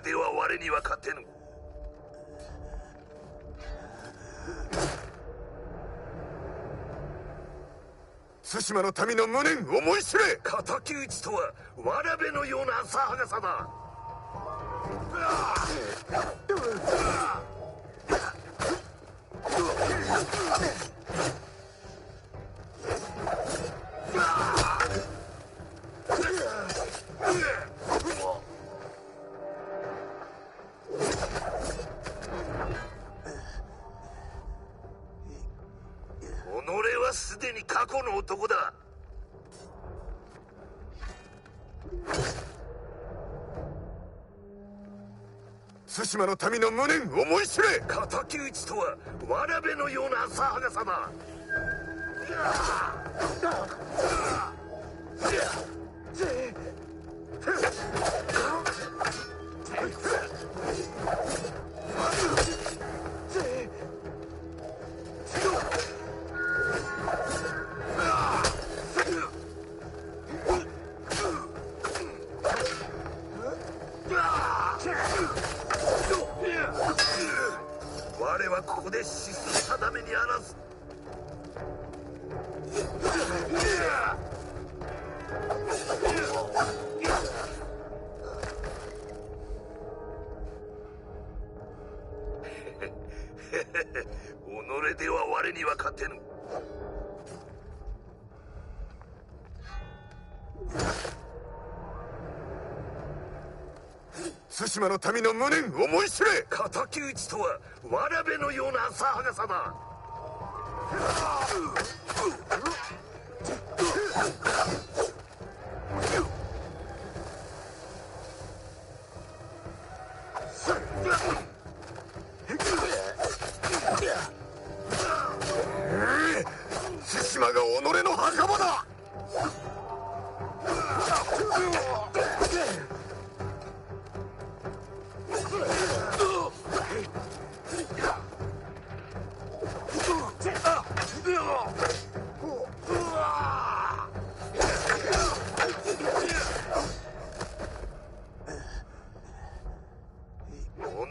己では我には勝てぬ。対馬の民の無念思い知れ。敵討ちとはわらべのような浅はかさだ。己はすでに過去の男だ。対馬の民の無念思い知れ。敵討ちとはわらべのような浅はかさだ。我はここで死す定めにあらず。己では我には勝てぬ。対馬の民の無念思い知れ。敵討ちとはわらべのような浅はかさだ。対馬が己の墓場だ。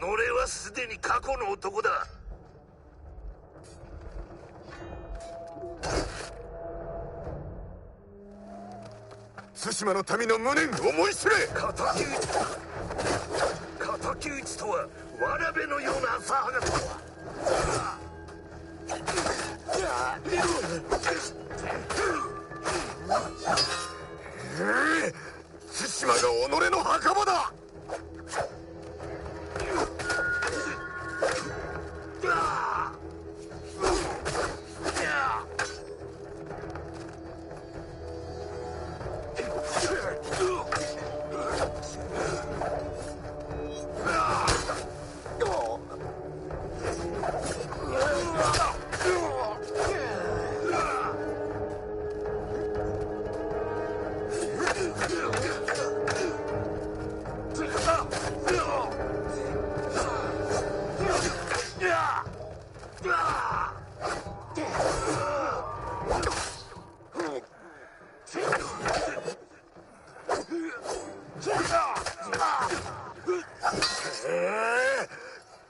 己はすでに過去の男だ。対馬の民の無念思い知れ。敵討ちとはわらべのような浅はかさだ。対馬が己の墓場だ。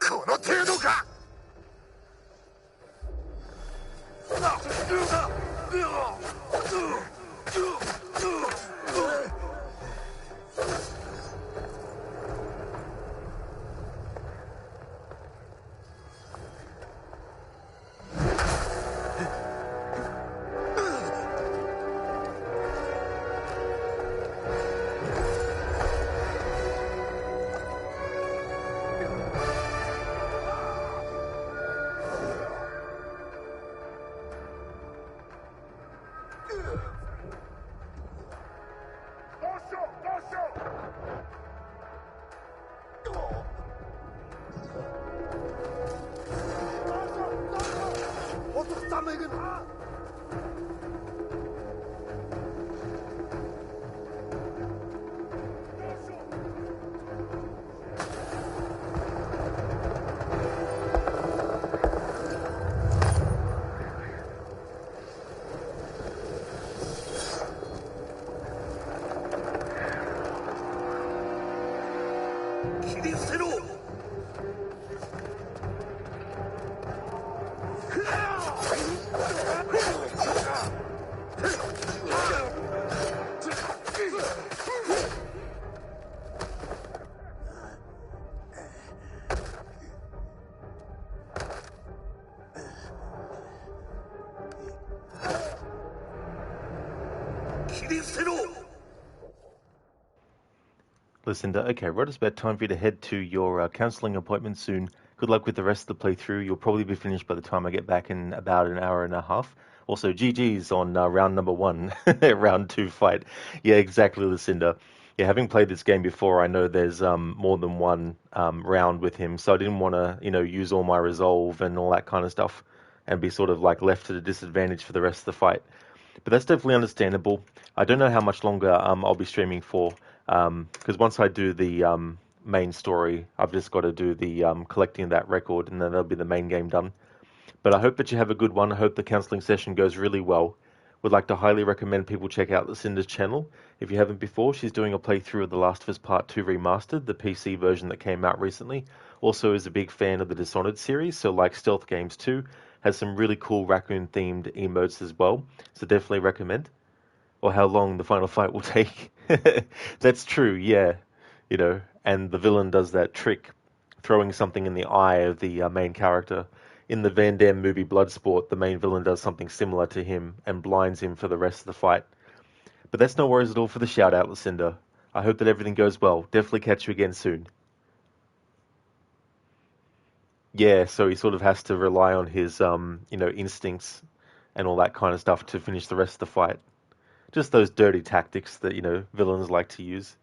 この程度か。切り捨てろ。切り捨てろ。Lucinda, okay, right, it's about time for you to head to your counselling appointment soon. Good luck with the rest of the playthrough. You'll probably be finished by the time I get back in about an hour and a half. Also, GG's on round number 1, round 2 fight. Yeah, exactly, Lucinda. Yeah, having played this game before, I know there's more than one round with him, so I didn't want to, use all my resolve and all that kind of stuff and be sort of like left at a disadvantage for the rest of the fight. But that's definitely understandable. I don't know how much longer I'll be streaming for. Because once I do the main story, I've just got to do the collecting that record, and then that'll be the main game done. But I hope that you have a good one. I hope the counselling session goes really well. Would like to highly recommend people check out Lucinda's channel. If you haven't before, she's doing a playthrough of The Last of Us Part 2 Remastered, the PC version that came out recently. Also is a big fan of the Dishonored series, so like Stealth Games too. Has some really cool raccoon-themed emotes as well, so definitely recommend. Or how long the final fight will take. That's true, yeah. You know, and the villain does that trick, throwing something in the eye of the main character. In the Van Damme movie Bloodsport, the main villain does something similar to him and blinds him for the rest of the fight. But that's no worries at all for the shout out, Lucinda. I hope that everything goes well. Definitely catch you again soon. Yeah, so he sort of has to rely on his, instincts and all that kind of stuff to finish the rest of the fight. Just those dirty tactics that, villains like to use.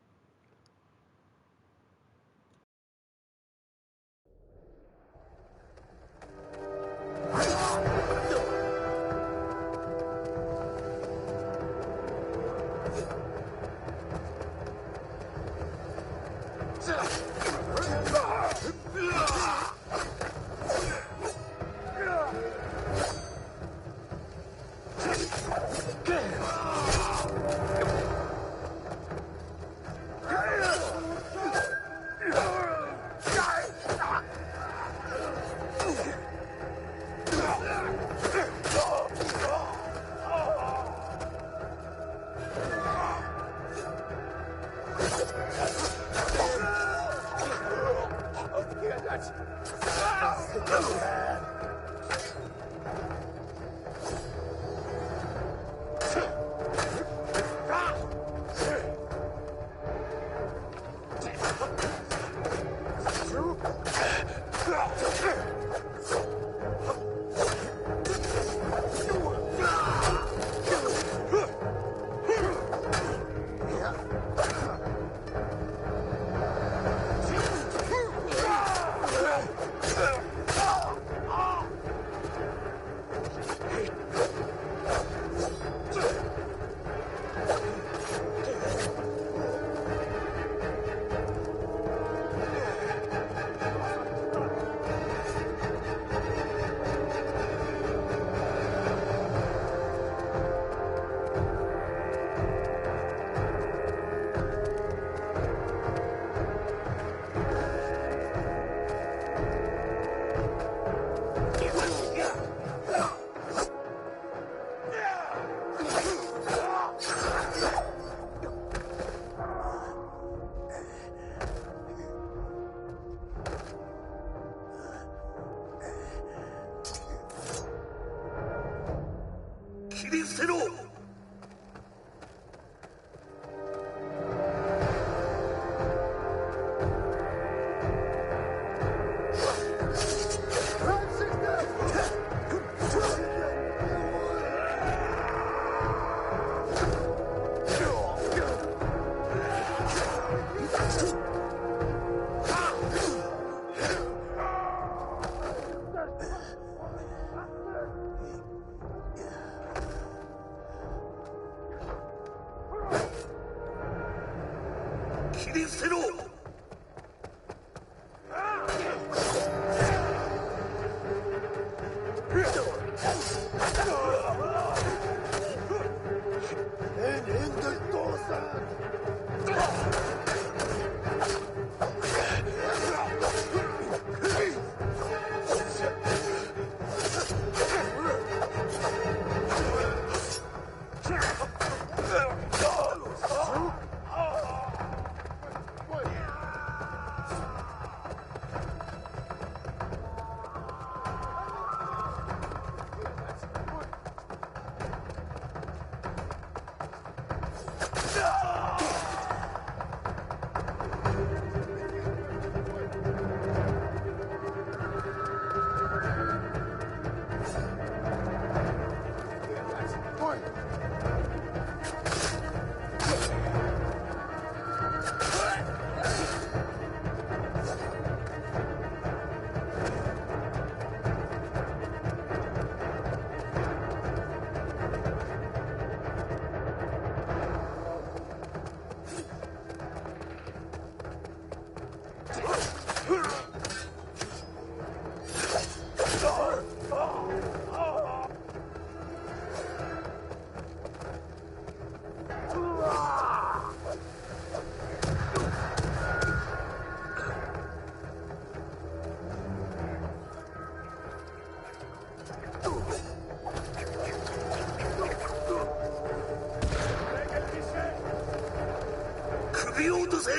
首を落とせ。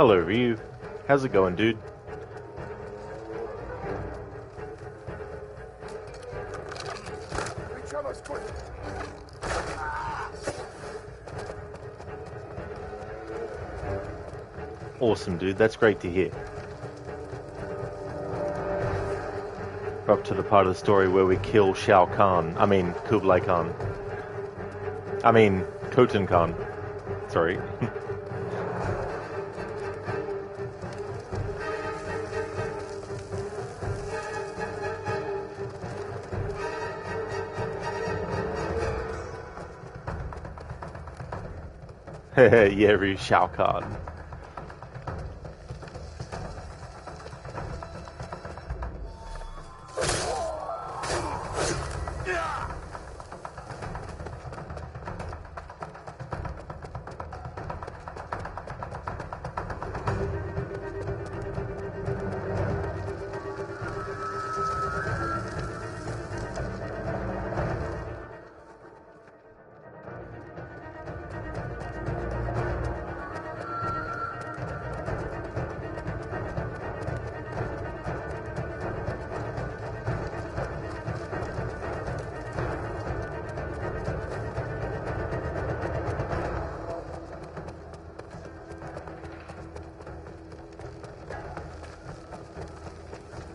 Hello, Ryu. How's it going, dude? Awesome, dude. That's great to hear. We're up to the part of the story where we kill Kublai Khan. Khotan Khan. Sorry. Yeah, Ryu Shao Kahn.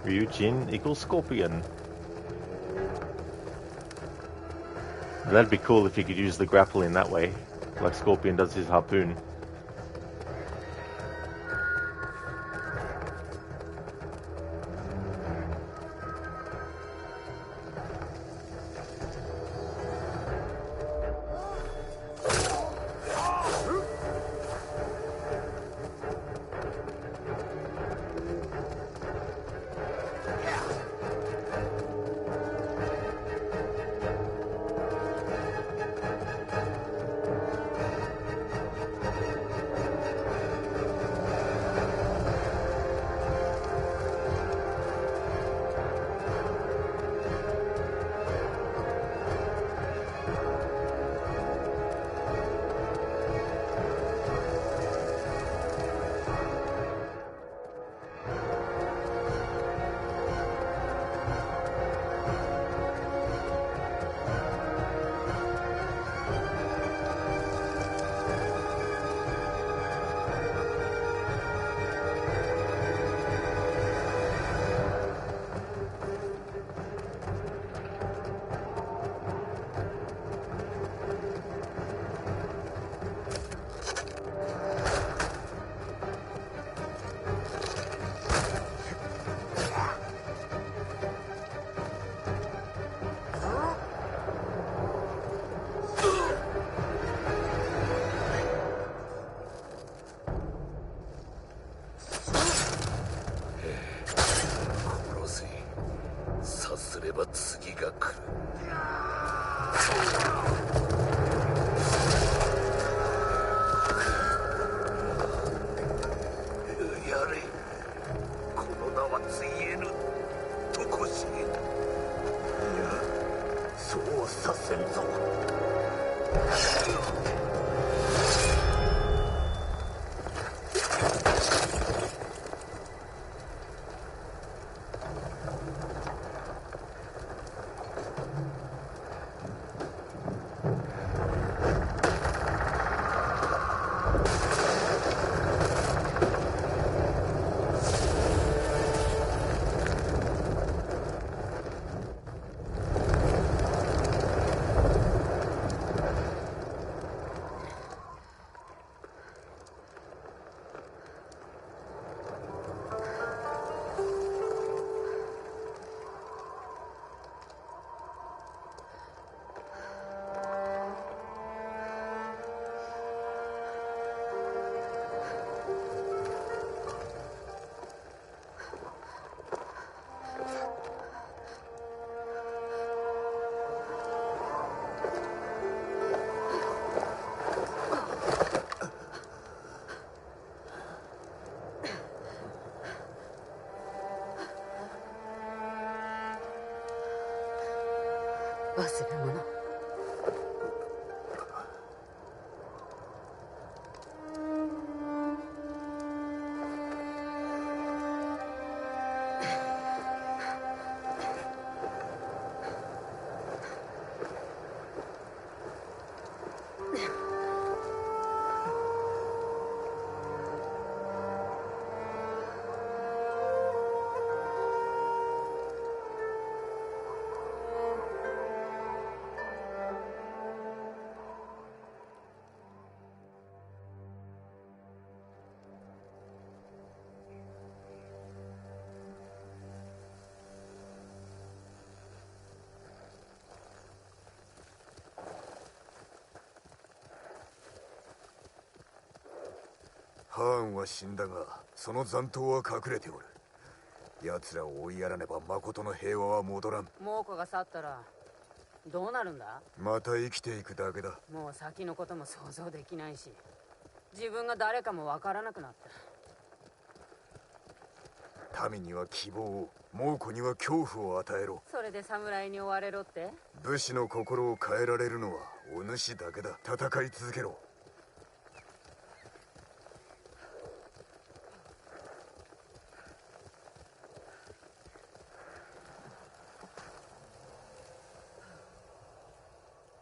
Ryujin equals Scorpion. That'd be cool if you could use the grapple in that way, like Scorpion does his harpoon. ハーンは死んだが、その残党は隠れておる。奴らを追いやらねば誠の平和は戻らん。猛虎が去ったらどうなるんだ？また生きていくだけだ。もう先のことも想像できないし、自分が誰かもわからなくなった。民には希望を、猛虎には恐怖を与えろ。それで侍に追われろって？武士の心を変えられるのはお主だけだ。戦い続けろ。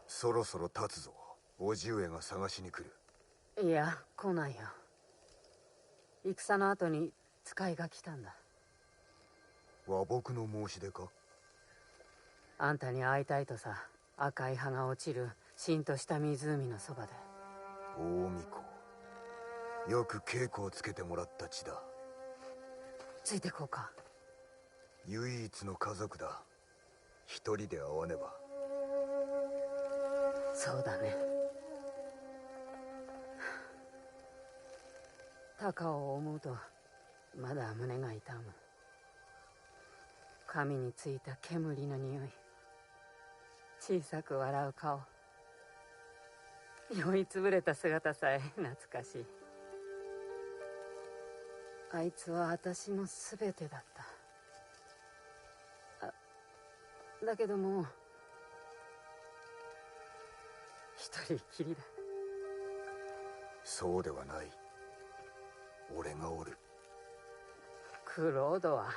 そろそろ立つぞ。叔父上が探しに来る。いや、来ないよ。戦の後に使いが来たんだ。和睦の申し出か？あんたに会いたいとさ。赤い葉が落ちるしんとした湖のそばで。大巫女、よく稽古をつけてもらった地だ。ついてこうか。唯一の家族だ。一人で会わねば。そうだね。高尾を思うとまだ胸が痛む。髪についた煙の匂い、小さく笑う顔、酔いつぶれた姿さえ懐かしい。あいつは私の全てだった。だけどもう一人きりだ。そうではない。俺がおる。クロードは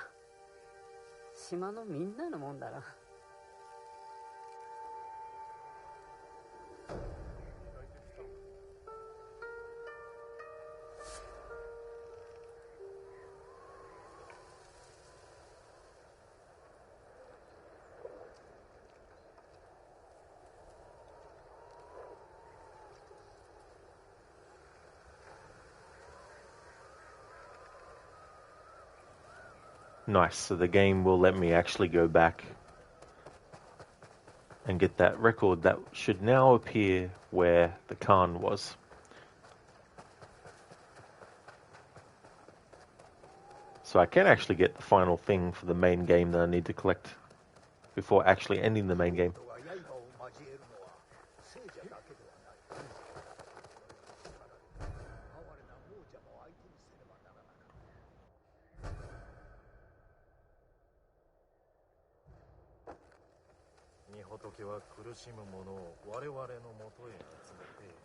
島のみんなのもんだろ。Nice, so the game will let me actually go back and get that record that should now appear where the Khan was. So I can actually get the final thing for the main game that I need to collect before actually ending the main game.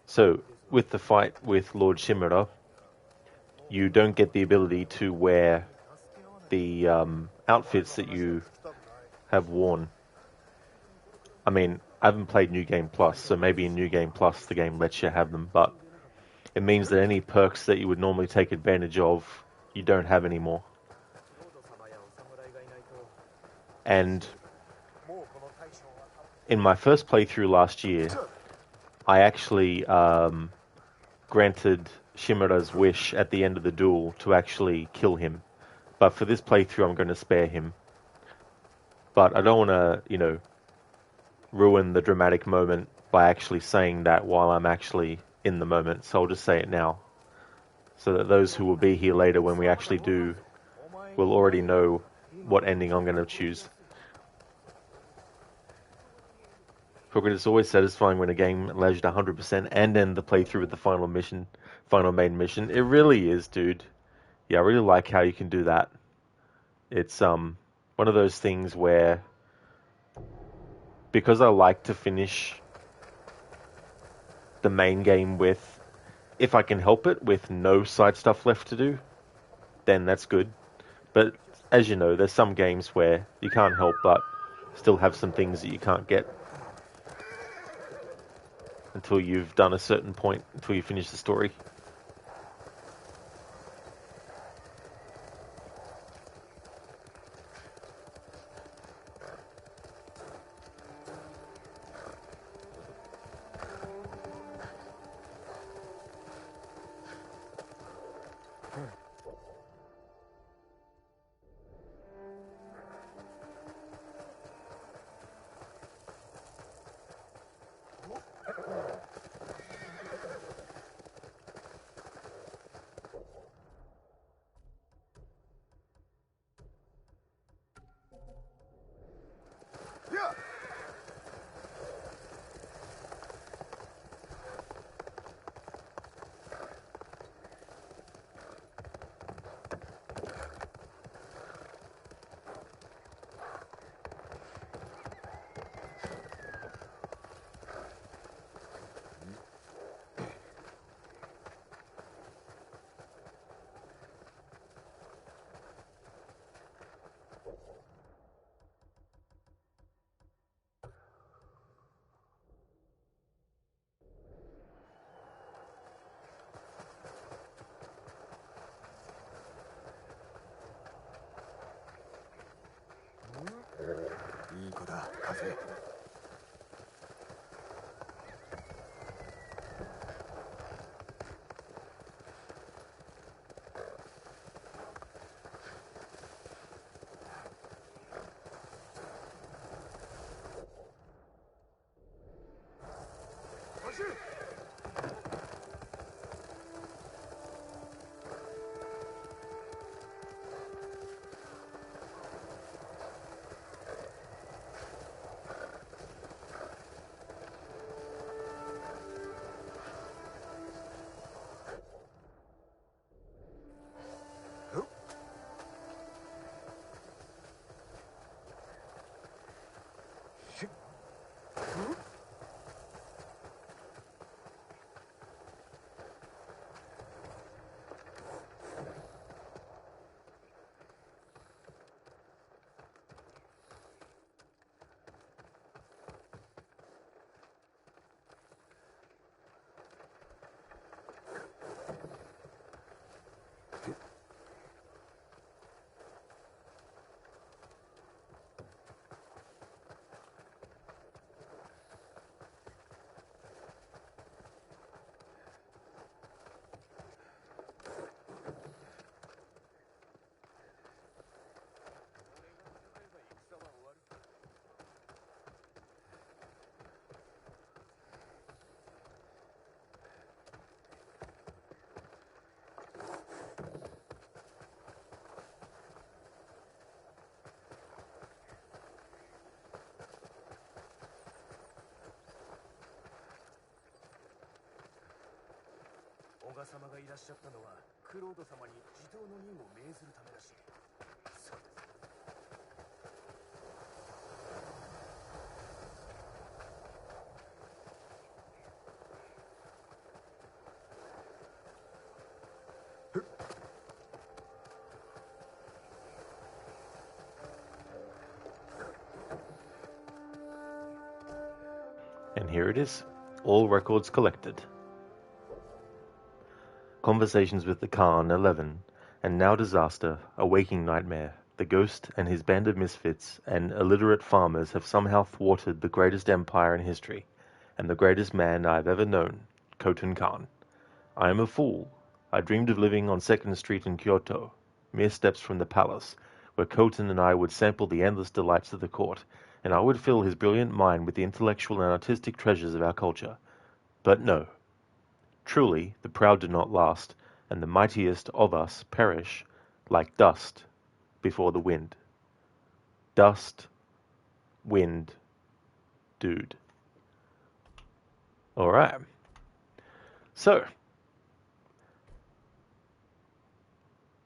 So, with the fight with Lord Shimura, you don't get the ability to wear the outfits that you have worn. I mean, I haven't played New Game Plus, so maybe in New Game Plus the game lets you have them, but it means that any perks that you would normally take advantage of, you don't have anymore. And in my first playthrough last year, I actually granted Shimura's wish at the end of the duel to actually kill him. But for this playthrough, I'm going to spare him. But I don't want to, ruin the dramatic moment by actually saying that while I'm actually in the moment. So I'll just say it now, so that those who will be here later when we actually do will already know what ending I'm going to choose. Because it's always satisfying when a game allows you to 100% and end the playthrough with the final main mission. It really is, dude. Yeah, I really like how you can do that. It's one of those things where, because I like to finish the main game with, if I can help it, with no side stuff left to do, then that's good. But as you know, there's some games where you can't help but still have some things that you can't get until you've done a certain point, until you finish the story. はず。小賀様がいらっしゃったのはクロード様に地頭の任を命ずるためらしい。そうです。And here it is, all records collected. Conversations with the Khan 11, and now disaster, a waking nightmare. The ghost and his band of misfits and illiterate farmers have somehow thwarted the greatest empire in history, and the greatest man I have ever known, Khotun Khan. I am a fool. I dreamed of living on 2nd Street in Kyoto, mere steps from the palace, where Khotun and I would sample the endless delights of the court, and I would fill his brilliant mind with the intellectual and artistic treasures of our culture. But no. Truly, the proud do not last, and the mightiest of us perish like dust before the wind. Dust, wind, dude. Alright. So,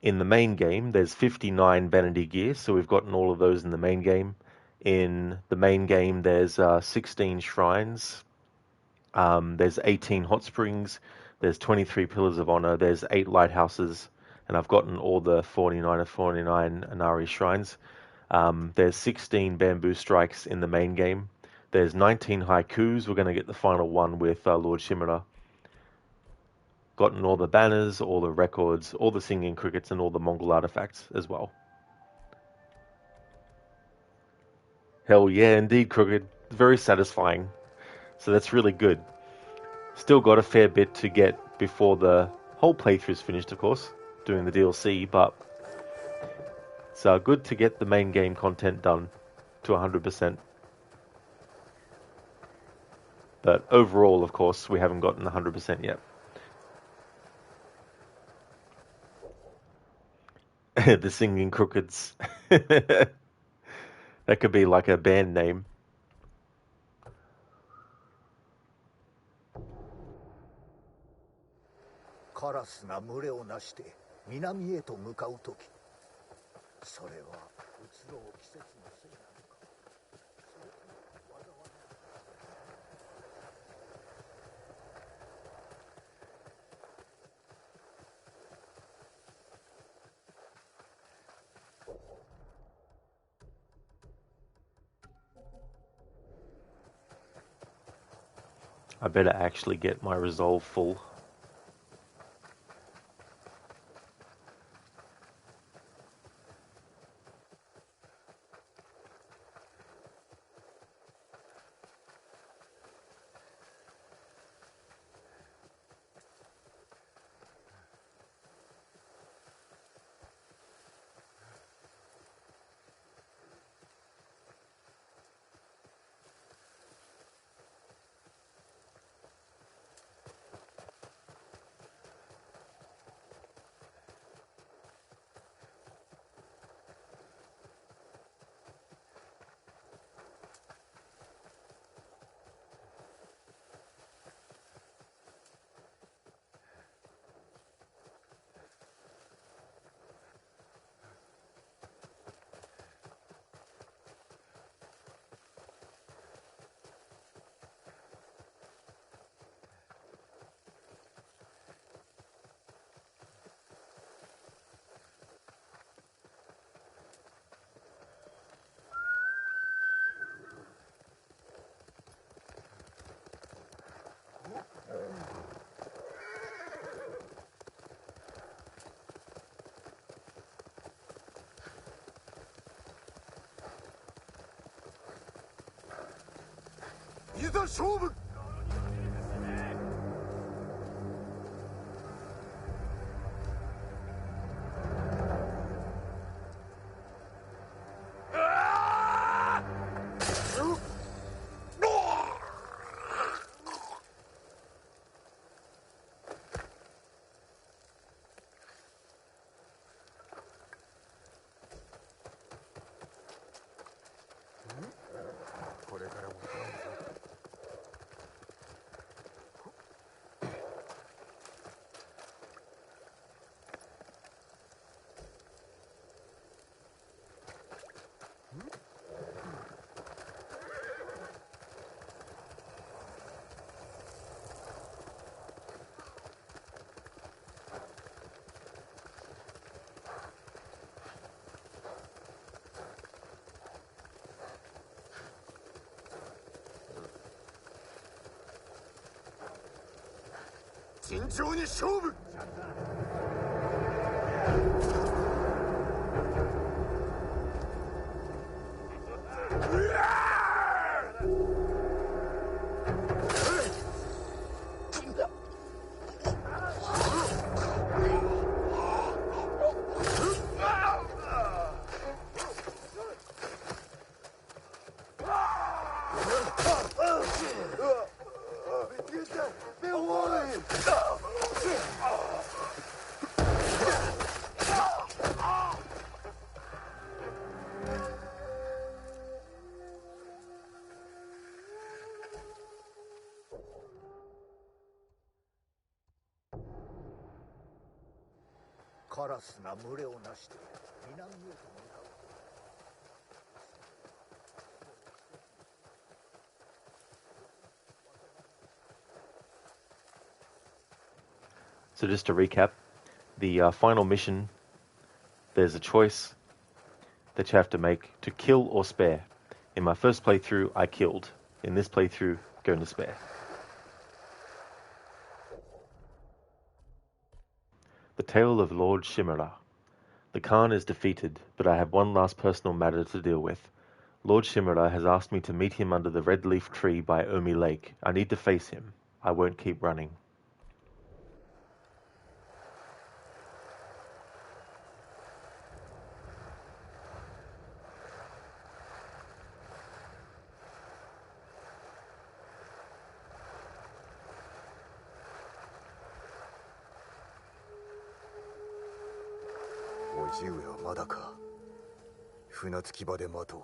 in the main game, there's 59 vanity gear, so we've gotten all of those in the main game. In the main game, there's 16 shrines. There's 18 hot springs. There's 23 pillars of honor. There's 8 lighthouses. And I've gotten all the 49 of 49 Inari shrines. There's 16 bamboo strikes in the main game. There's 19 haikus. We're going to get the final one with Lord Shimura. Gotten all the banners, all the records, all the singing crickets, and all the Mongol artifacts as well. Hell yeah, indeed, Crooked. Very satisfying. So that's really good. Still got a fair bit to get before the whole playthrough is finished, of course, doing the DLC, but it's good to get the main game content done to 100%. But overall, of course, we haven't gotten 100% yet. The Singing Crookeds. That could be like a band name.カラスが群れをなして南へと向かうとき、それは移ろう季節のせいなのか、それとも災い。I better actually get my resolve full. いざ勝負。これからも頼むぞ。慎重に勝負。カラスが群れをなして南へと向かう。So just to recap, the final mission, there's a choice that you have to make to kill or spare. In my first playthrough, I killed. In this playthrough, going to spare. The Tale of Lord Shimura. The Khan is defeated, but I have one last personal matter to deal with. Lord Shimura has asked me to meet him under the red leaf tree by Omi Lake. I need to face him. I won't keep running.おじ上はまだか。船着き場で待とう。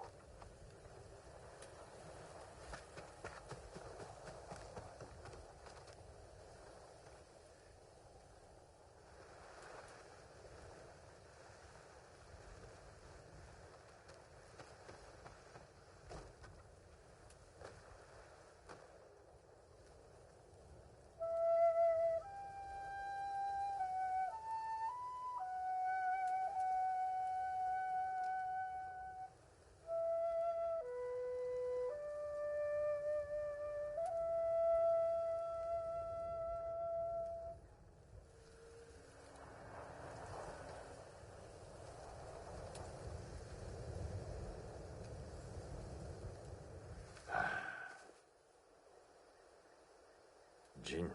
ジン、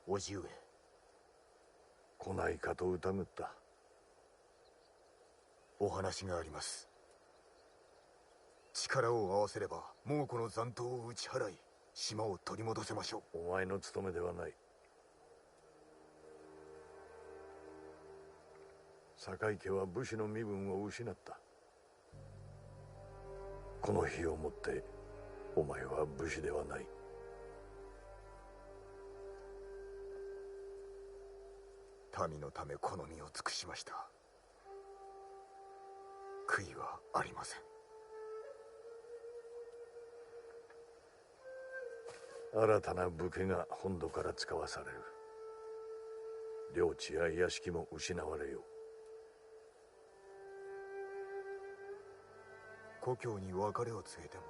叔父上、来ないかと疑った。お話があります。力を合わせれば猛虎の残党を打ち払い、島を取り戻せましょう。お前の務めではない。堺家は武士の身分を失った。この日をもってお前は武士ではない。民のためこの身を尽くしました。悔いはありません。新たな武家が本土から使わされる。領地や屋敷も失われよう。故郷に別れを告げても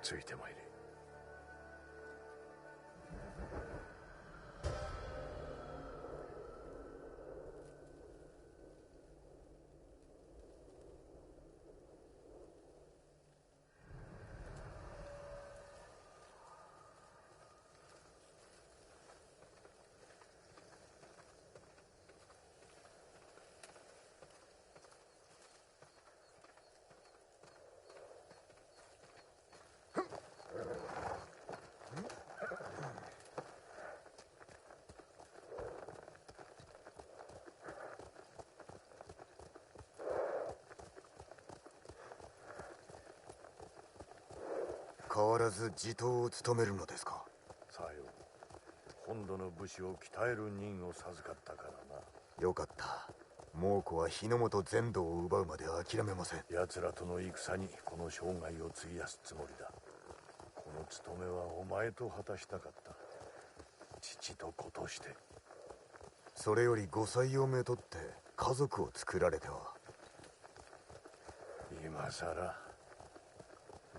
ついてまいれ。変わらず地頭を務めるのですか。さよう。本土の武士を鍛える任を授かったからな。よかった。猛虎は日の本全土を奪うまで諦めません。奴らとの戦にこの生涯を費やすつもりだ。この務めはお前と果たしたかった。父と子として。それよりご採用めとって家族を作られては。今さら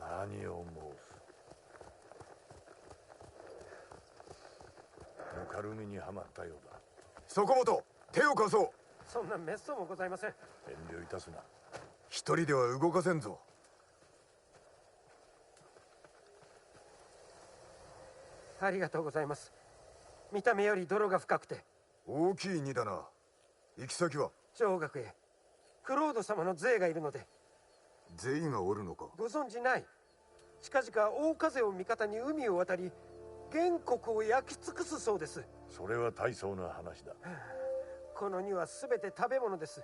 何を申す。ぬかるみにはまったようだ。そこもと手を貸そう。そんな滅相もございません。遠慮いたすな。一人では動かせんぞ。ありがとうございます。見た目より泥が深くて。大きい荷だな。行き先は上学へ。クロード様の税がいるので。税がおるのか。ご存じない。近々大風を味方に海を渡り原国を焼き尽くすそうです。それは大層な話だ。この荷は全て食べ物です。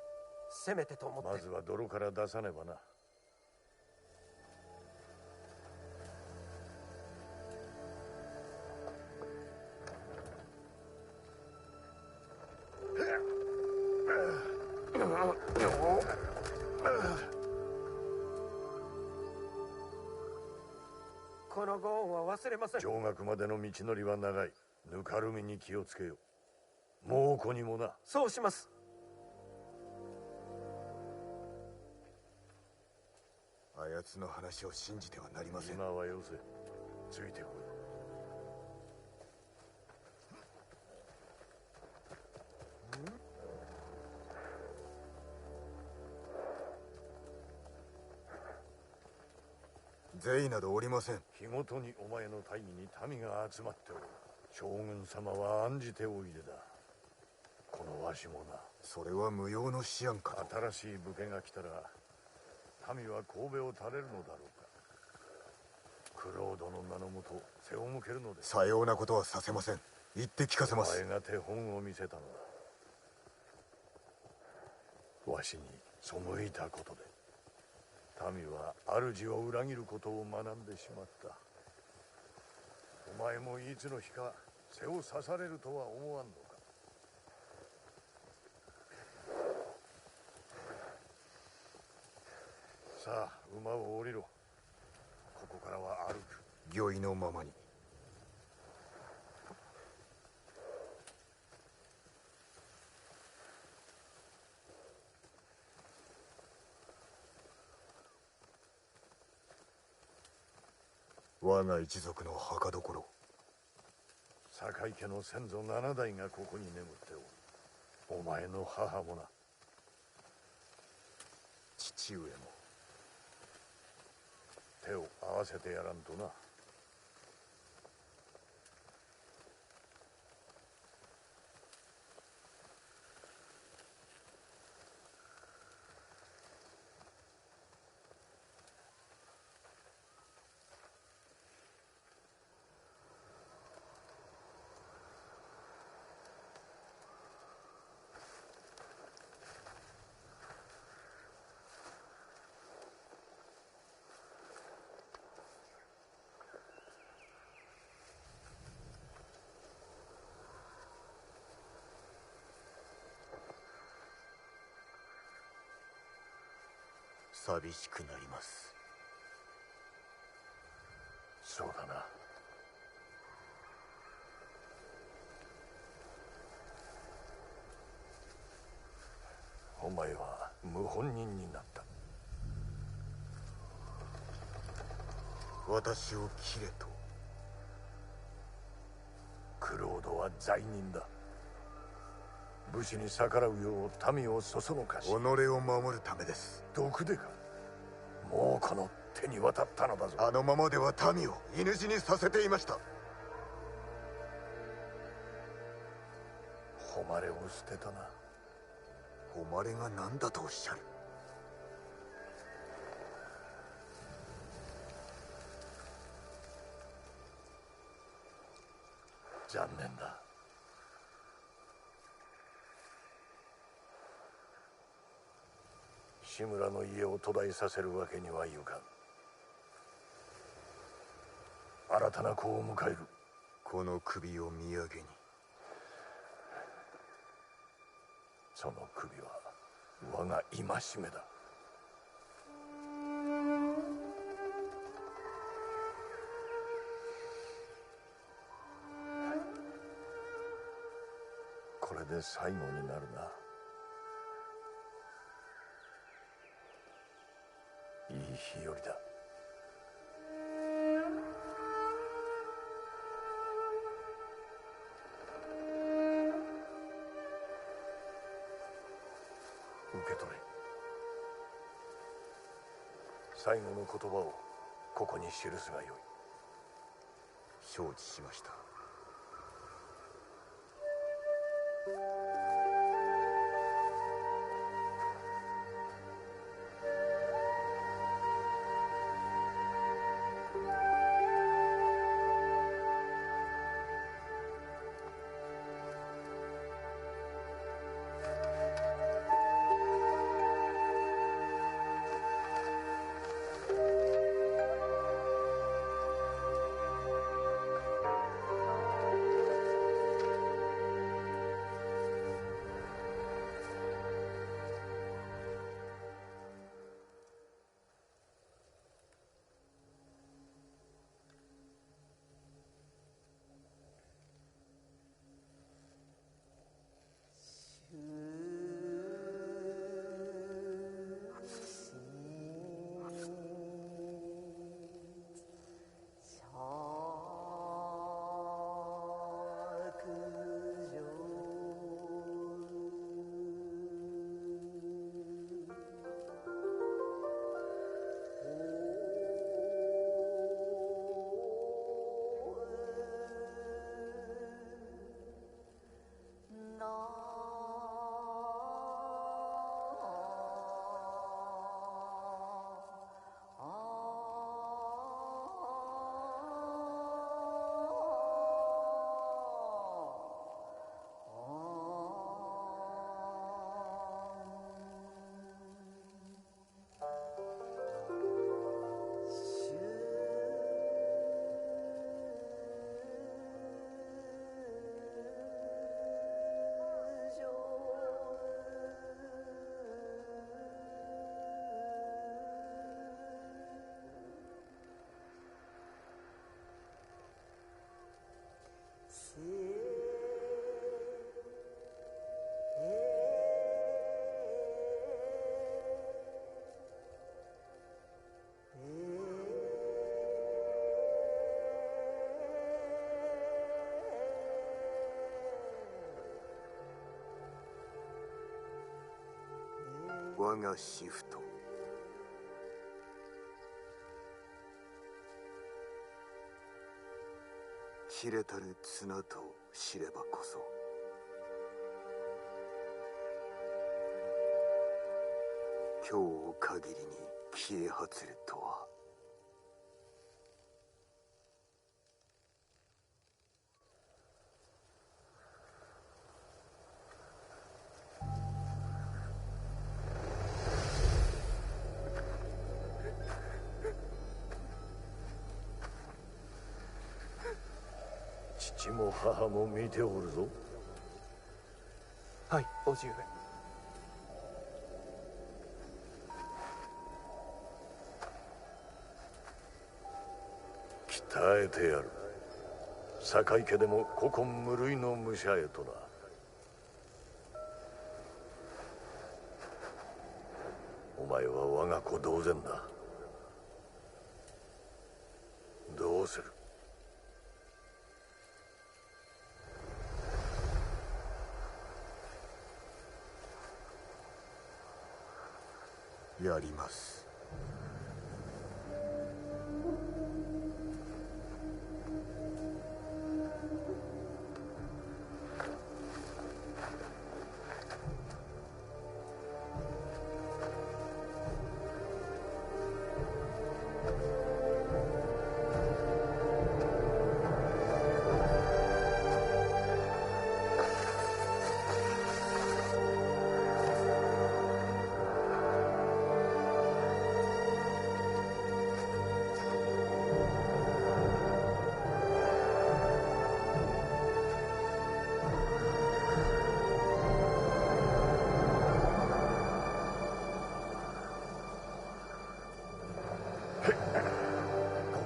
せめてと思って。まずは泥から出さねばな。このご恩は忘れません。上学までの道のりは長い。ぬかるみに気をつけよう。猛虎にもな。そうします。あやつの話を信じてはなりません。今はよせ。ついてこい。税などおりません。日ごとにお前の大義に民が集まっておる。将軍様は案じておいでだ。このわしもな。それは無用の思案かと。新しい武家が来たら民は神戸を垂れるのだろうか。クロードの名のもと背を向けるのです。さようなことはさせません。言って聞かせます。お前が手本を見せたのだ。わしに背いたことで民は主を裏切ることを学んでしまった。お前もいつの日か背を刺されるとは思わんのか。さあ馬を降りろ。ここからは歩く。御意のままに。我が一族の墓所。坂井家の先祖7代がここに眠っておる。お前の母もな。父上も。手を合わせてやらんとな。寂しくなります。そうだな。お前は謀反人になった。私を切れと。クロードは罪人だ。武士に逆らうよう民をそそのかし、己を守るためです。毒でか。もうこの手に渡ったのだぞ。あのままでは民を犬死にさせていました。誉れを捨てたな。誉れが何だとおっしゃる。残念だ。志村の家を途絶えさせるわけにはいかん。新たな子を迎える。この首を土産に。その首は我が戒めだ。これで最後になるな。いい日和だ。受け取れ。最後の言葉をここに記すがよい。承知しました。我がシフト。切れたる綱と知ればこそ、今日を限りに消え果つるとは。父も母も見ておるぞ。はい、叔父上。鍛えてやる。坂井家でも古今無類の武者へとな。お前は我が子同然だ。する。やります。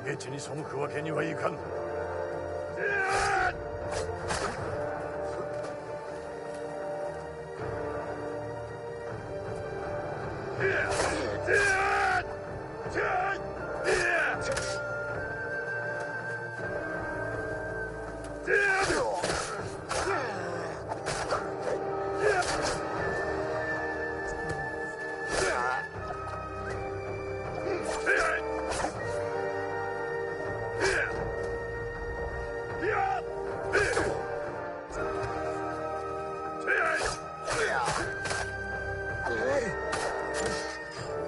焦げ地に背くわけにはいかん。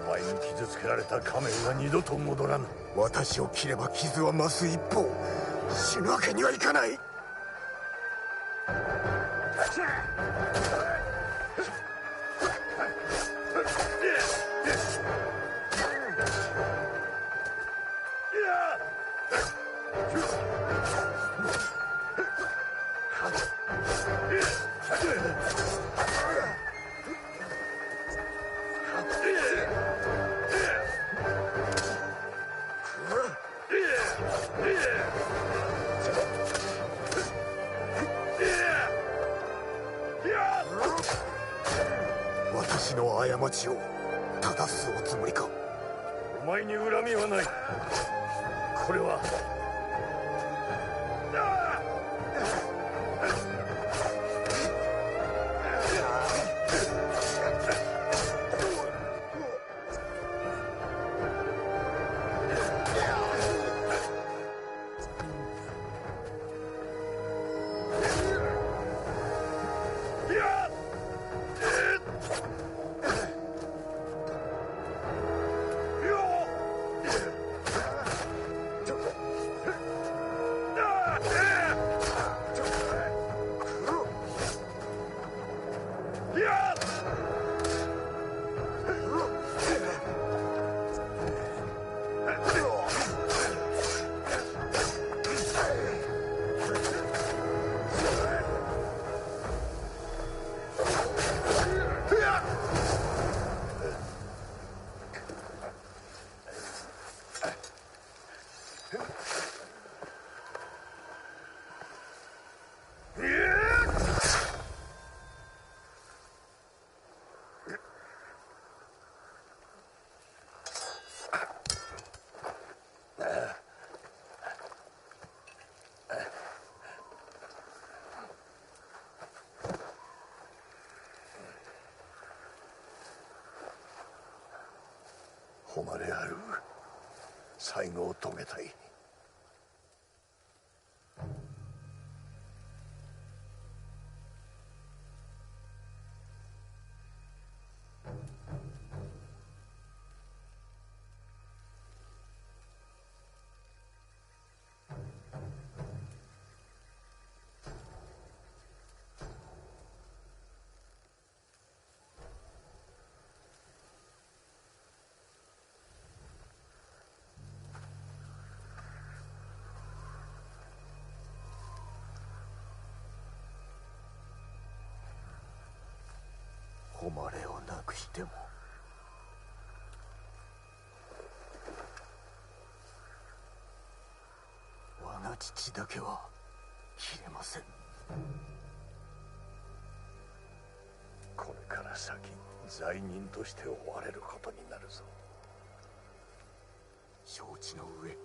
お前に傷つけられた仮面は二度と戻らぬ。私を切れば傷は増す一方、死ぬわけにはいかない。私の過ちを正すおつもりか。お前に恨みはない。これは誉れある最後を遂げたい。誉れをなくしても我が父だけは切れません。これから先罪人として追われることになるぞ。承知の上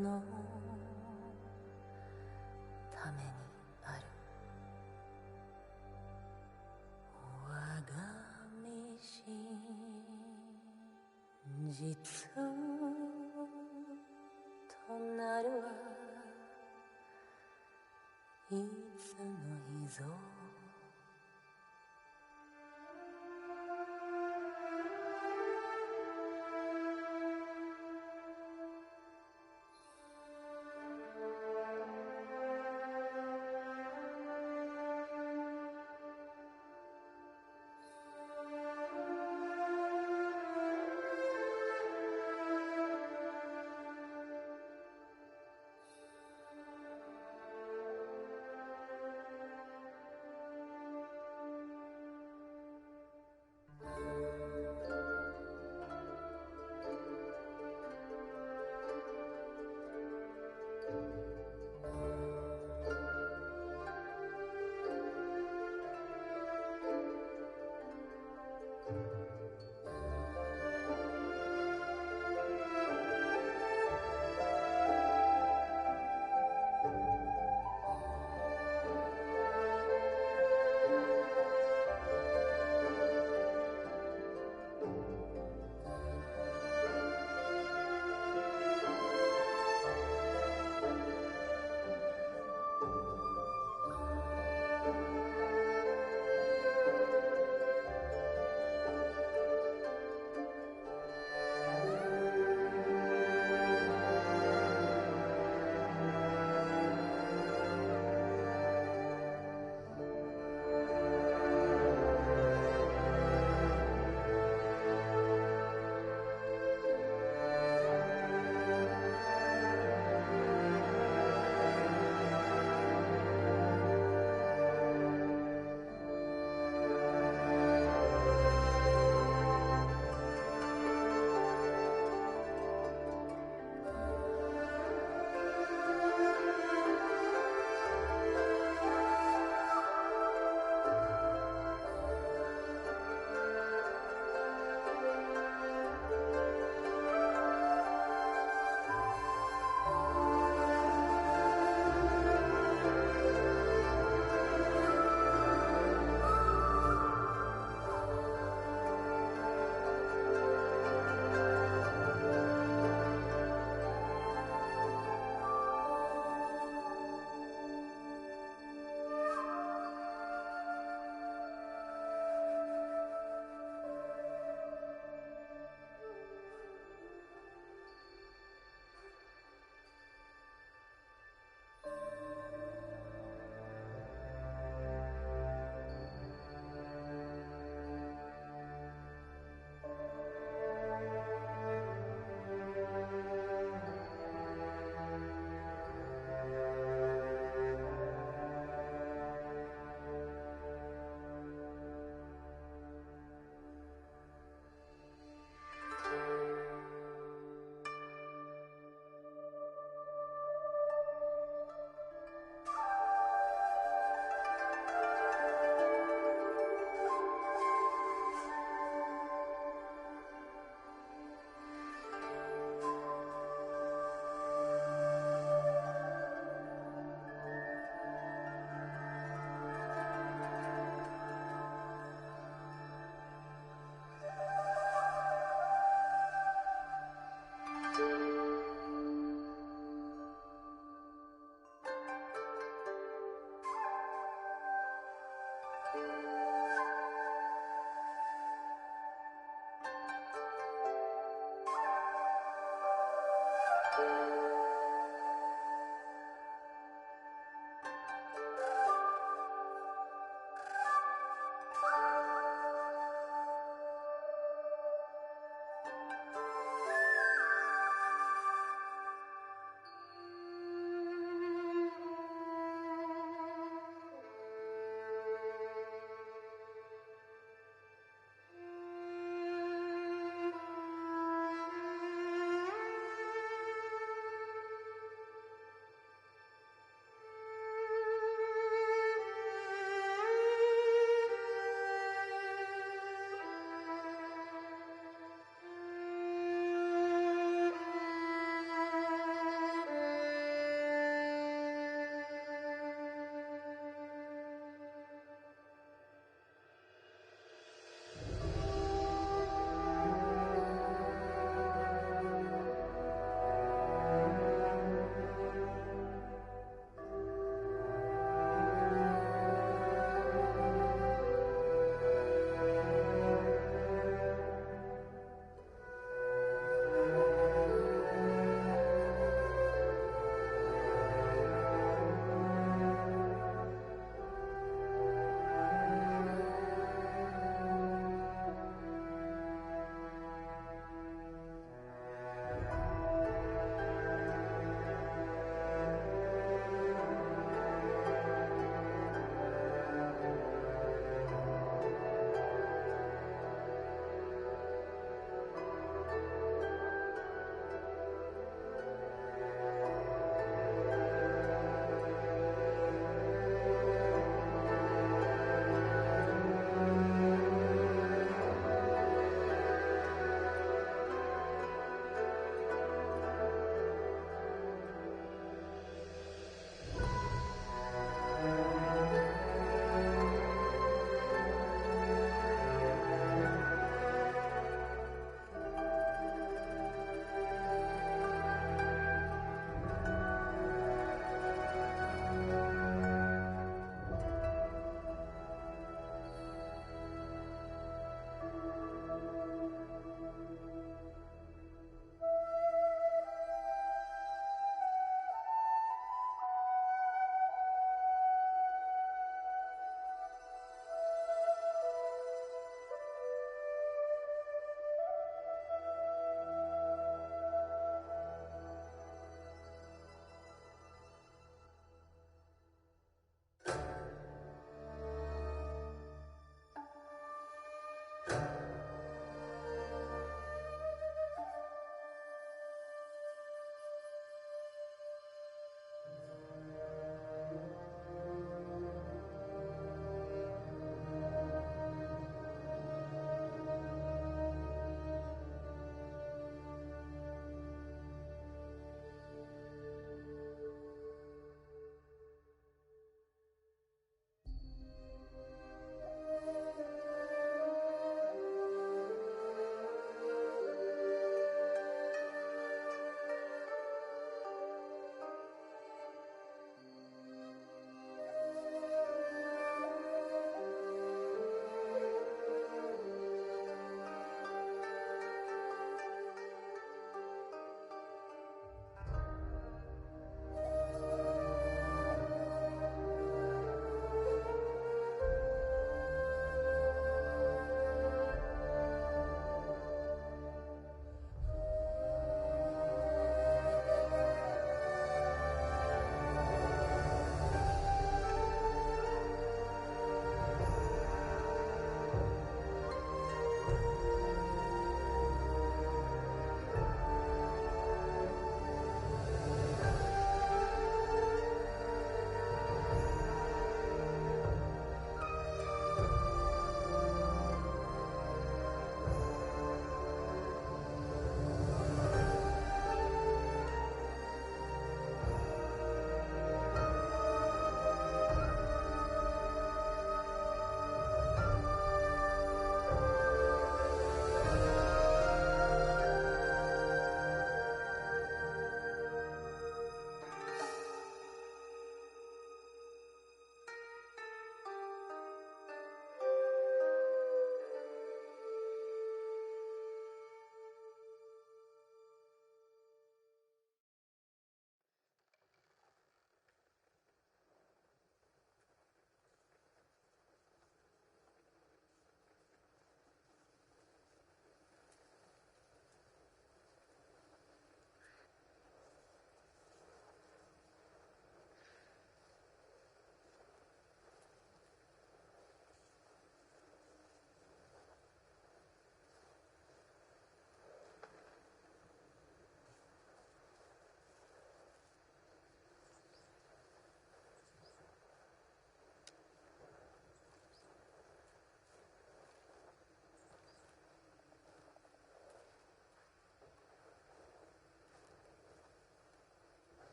のためにある。我が身真実となるはいつの日ぞ。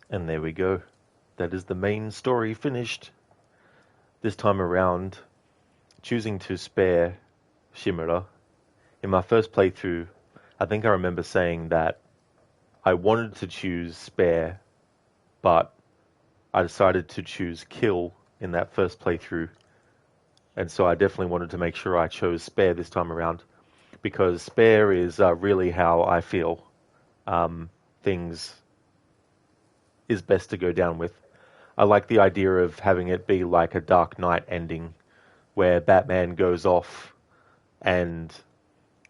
And there we go. That is the main story finished. This time around, choosing to spare Shimura. In my first playthrough, I think I remember saying that I wanted to choose spare, but I decided to choose kill in that first playthrough. And so I definitely wanted to make sure I chose spare this time around, because spare is really how I feel things is best to go down with. I like the idea of having it be like a Dark Knight ending, where Batman goes off and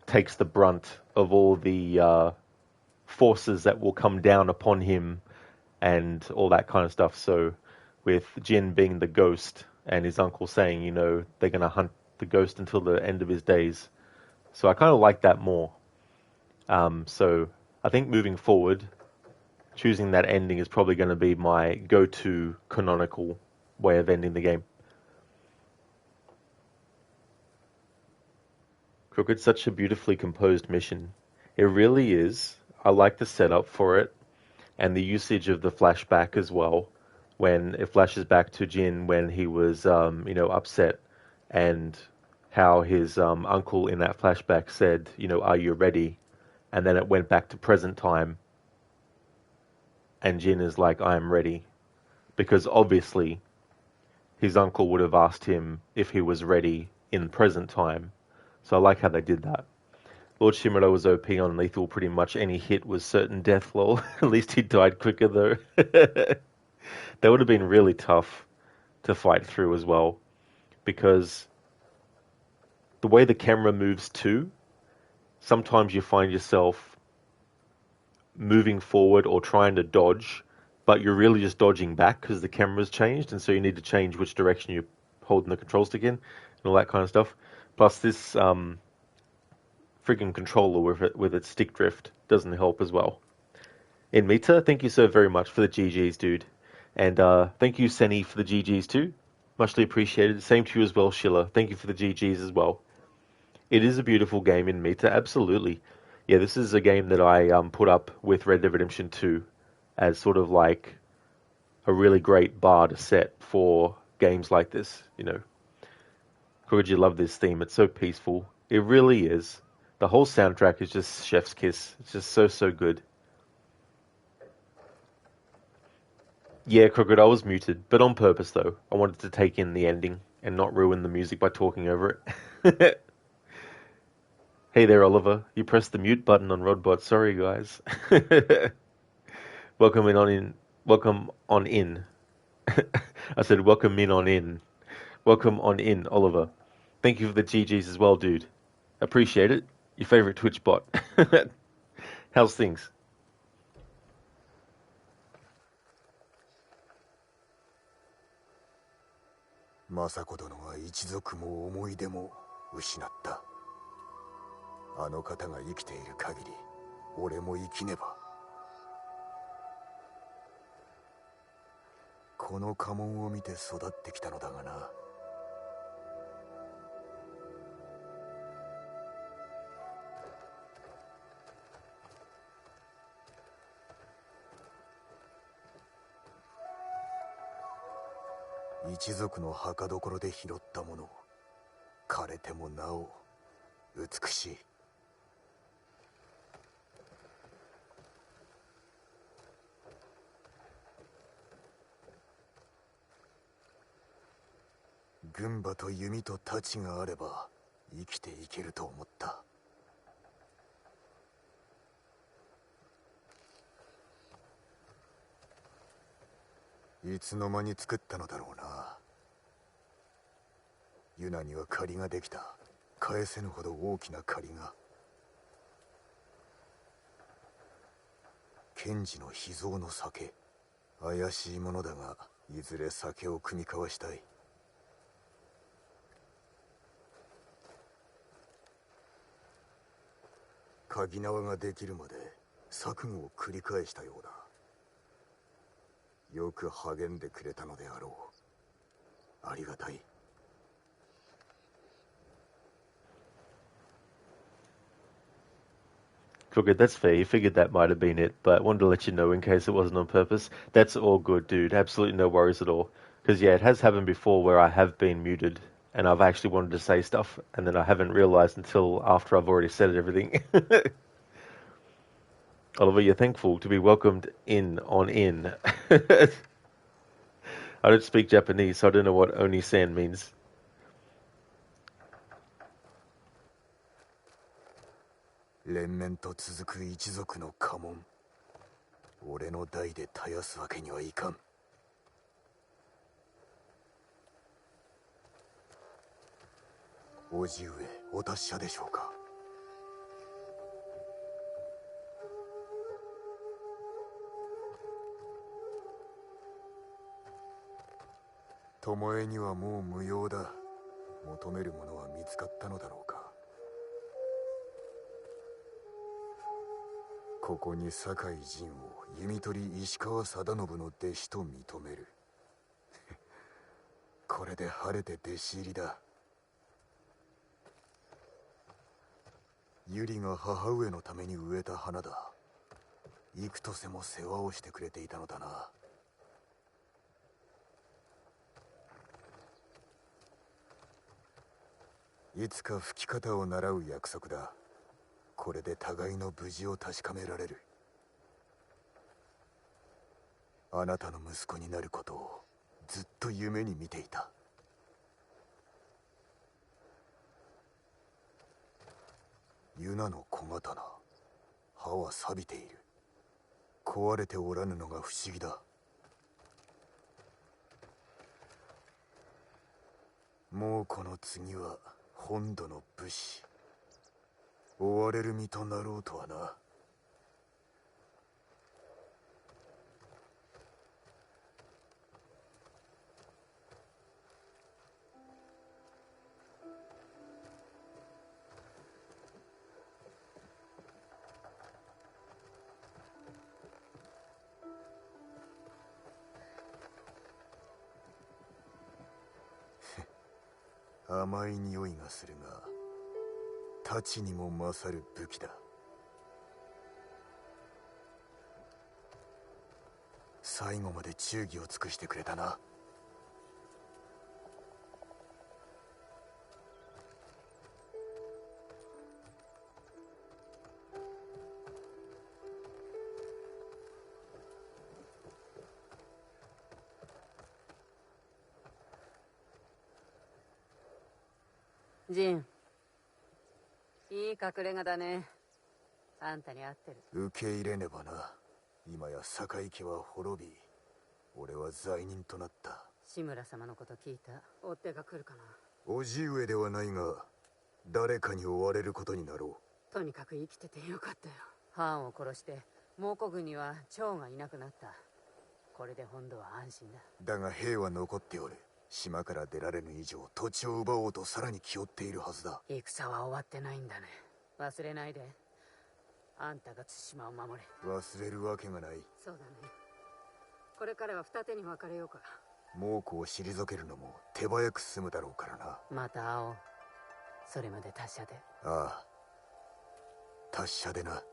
takes the brunt of all the forces that will come down upon him and all that kind of stuff. So with Jin being the ghost and his uncle saying, you know, they're going to hunt the ghost until the end of his days. So I kind of like that more. So I think moving forward, choosing that ending is probably going to be my go-to canonical way of ending the game. Crooked's such a beautifully composed mission. It really is. I like the setup for it and the usage of the flashback as well, when it flashes back to Jin when he was, upset, and how his uncle in that flashback said, are you ready? And then it went back to present time, and Jin is like, I am ready. Because obviously, his uncle would have asked him if he was ready in present time. So I like how they did that. Lord Shimura was OP on lethal. Pretty much any hit was certain death, lol. At least he died quicker, though. That would have been really tough to fight through as well. Because the way the camera moves too, sometimes you find yourself moving forward or trying to dodge, but you're really just dodging back because the camera's changed, and so you need to change which direction you're holding the control stick in, and all that kind of stuff. Plus, this friggin' controller with its stick drift doesn't help as well. In Mita, thank you so very much for the GGs, dude. And thank you, Senny, for the GGs too. Muchly appreciated. Same to you as well, Schiller. Thank you for the GGs as well. It is a beautiful game in Mita, absolutely. Yeah, this is a game that I put up with Red Dead Redemption 2 as sort of like a really great bar to set for games like this, you know. Could you love this theme? It's so peaceful. It really is. The whole soundtrack is just chef's kiss. It's just so, so good. Yeah, Crooked, I was muted, but on purpose though. I wanted to take in the ending and not ruin the music by talking over it. Hey there, Oliver. You pressed the mute button on Rodbot. Sorry, guys. Welcome in. Welcome on in. I said welcome in on in. Welcome on in, Oliver. Thank you for the GGs as well, dude. Appreciate it. Your favorite Twitch bot. How's things? Masako殿は一族も思い出も失った。あの方が生きている限り、俺も生きねば。この家紋を見て育ってきたのだがな。一族の墓所で拾ったもの、枯れてもなお美しい。軍馬と弓と太刀があれば生きていけると思った。いつの間に作ったのだろうな。ユナには借りができた。返せぬほど大きな借りが。賢治の秘蔵の酒。怪しいものだが、いずれ酒を酌み交わしたい。鍵縄ができるまで錯誤を繰り返したようだ。よく励んでくれたのであろう。ありがたい。Crooked, that's fair. You figured that might have been it, but wanted to let you know in case it wasn't on purpose. That's all good, dude. Absolutely no worries at all. Because, yeah, it has happened before where I have been muted and I've actually wanted to say stuff and then I haven't realized until after I've already said everything. Oliver, you're thankful to be welcomed in on in. I don't speak Japanese, so I don't know what Oni-san means. 連綿と続く一族の家紋。俺の代で絶やすわけにはいかん。叔父上、お達者でしょうか。巴にはもう無用だ。求めるものは見つかったのだろうか。ここに酒井陣を弓取り石川定信の弟子と認める。これで晴れて弟子入りだ。百合が母上のために植えた花だ。幾とせも世話をしてくれていたのだな。いつか吹き方を習う約束だ。これで互いの無事を確かめられる。あなたの息子になることをずっと夢に見ていた。ユナの小刀、刃は錆びている。壊れておらぬのが不思議だ。もうこの次は本土の武士。追われる身となろうとはな。甘い匂いがするが太刀にも勝る武器だ。最後まで忠義を尽くしてくれたな。ジン、いい隠れ家だね。あんたに合ってる。受け入れねばな。今や坂井家は滅び、俺は罪人となった。志村様のこと聞いた。追っ手が来るかな。叔父上ではないが誰かに追われることになろう。とにかく生きててよかったよ。ハーンを殺して蒙古軍には趙がいなくなった。これで本土は安心だ。だが兵は残っておる。島から出られぬ以上土地を奪おうとさらに気負っているはずだ。戦は終わってないんだね。忘れないで。あんたが対馬を守れ。忘れるわけがない。そうだね。これからは二手に分かれようか。猛虎を退けるのも手早く済むだろうからな。また会おう。それまで達者で。ああ、達者でな。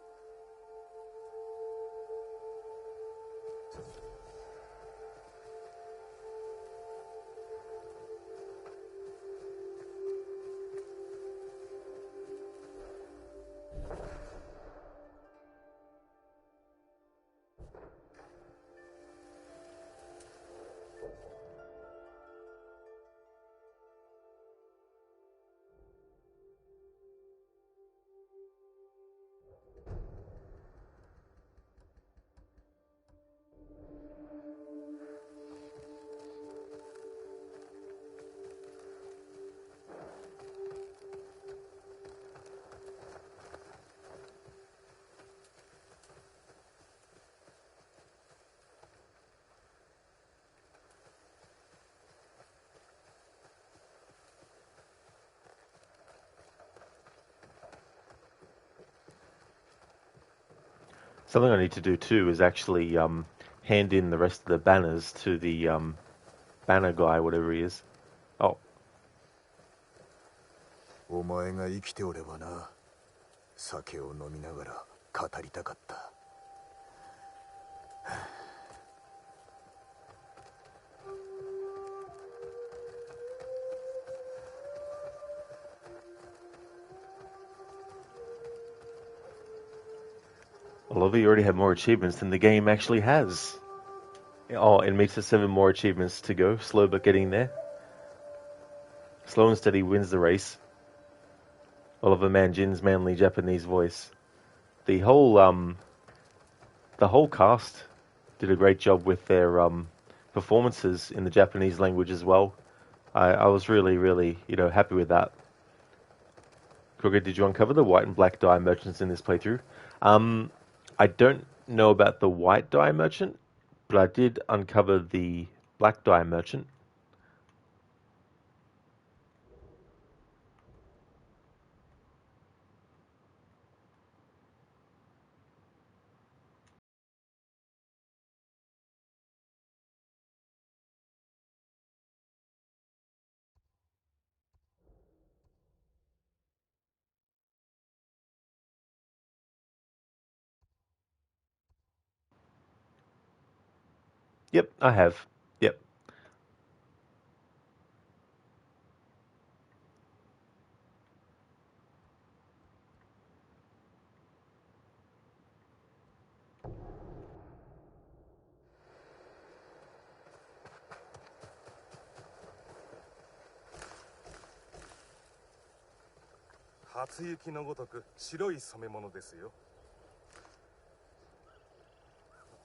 Something I need to do too is actually hand in the rest of the banners to the banner guy, whatever he is. Oh. お前が生きておればな、酒を飲みながら語りたかった。Oliver, you already have more achievements than the game actually has. Oh, it makes it 7 more achievements to go. Slow but getting there. Slow and steady wins the race. Oliver Manjin's manly Japanese voice. The whole cast did a great job with their performances in the Japanese language as well. I was really, happy with that. Kruger, did you uncover the white and black dye merchants in this playthrough? I don't know about the white dye merchant, but I did uncover the black dye merchant. Yep, I have. Yep.「初雪のごとく白い染め物ですよ。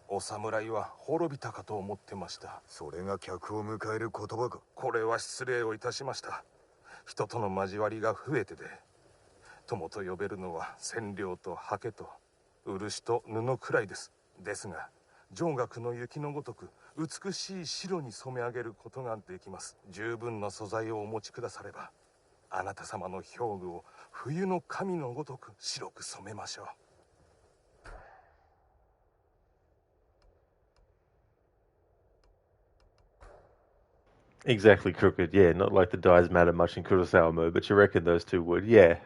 お侍は滅びたかと思ってました。それが客を迎える言葉か。これは失礼をいたしました。人との交わりが増えてで、友と呼べるのは染料と刷毛と漆と布くらいです。ですが上学の雪のごとく美しい白に染め上げることができます。十分な素材をお持ちくだされば、あなた様の表具を冬の神のごとく白く染めましょう。Exactly, Crooked. Yeah, not like the dyes matter much in Kurosawa Mode, but you reckon those two would? Yeah.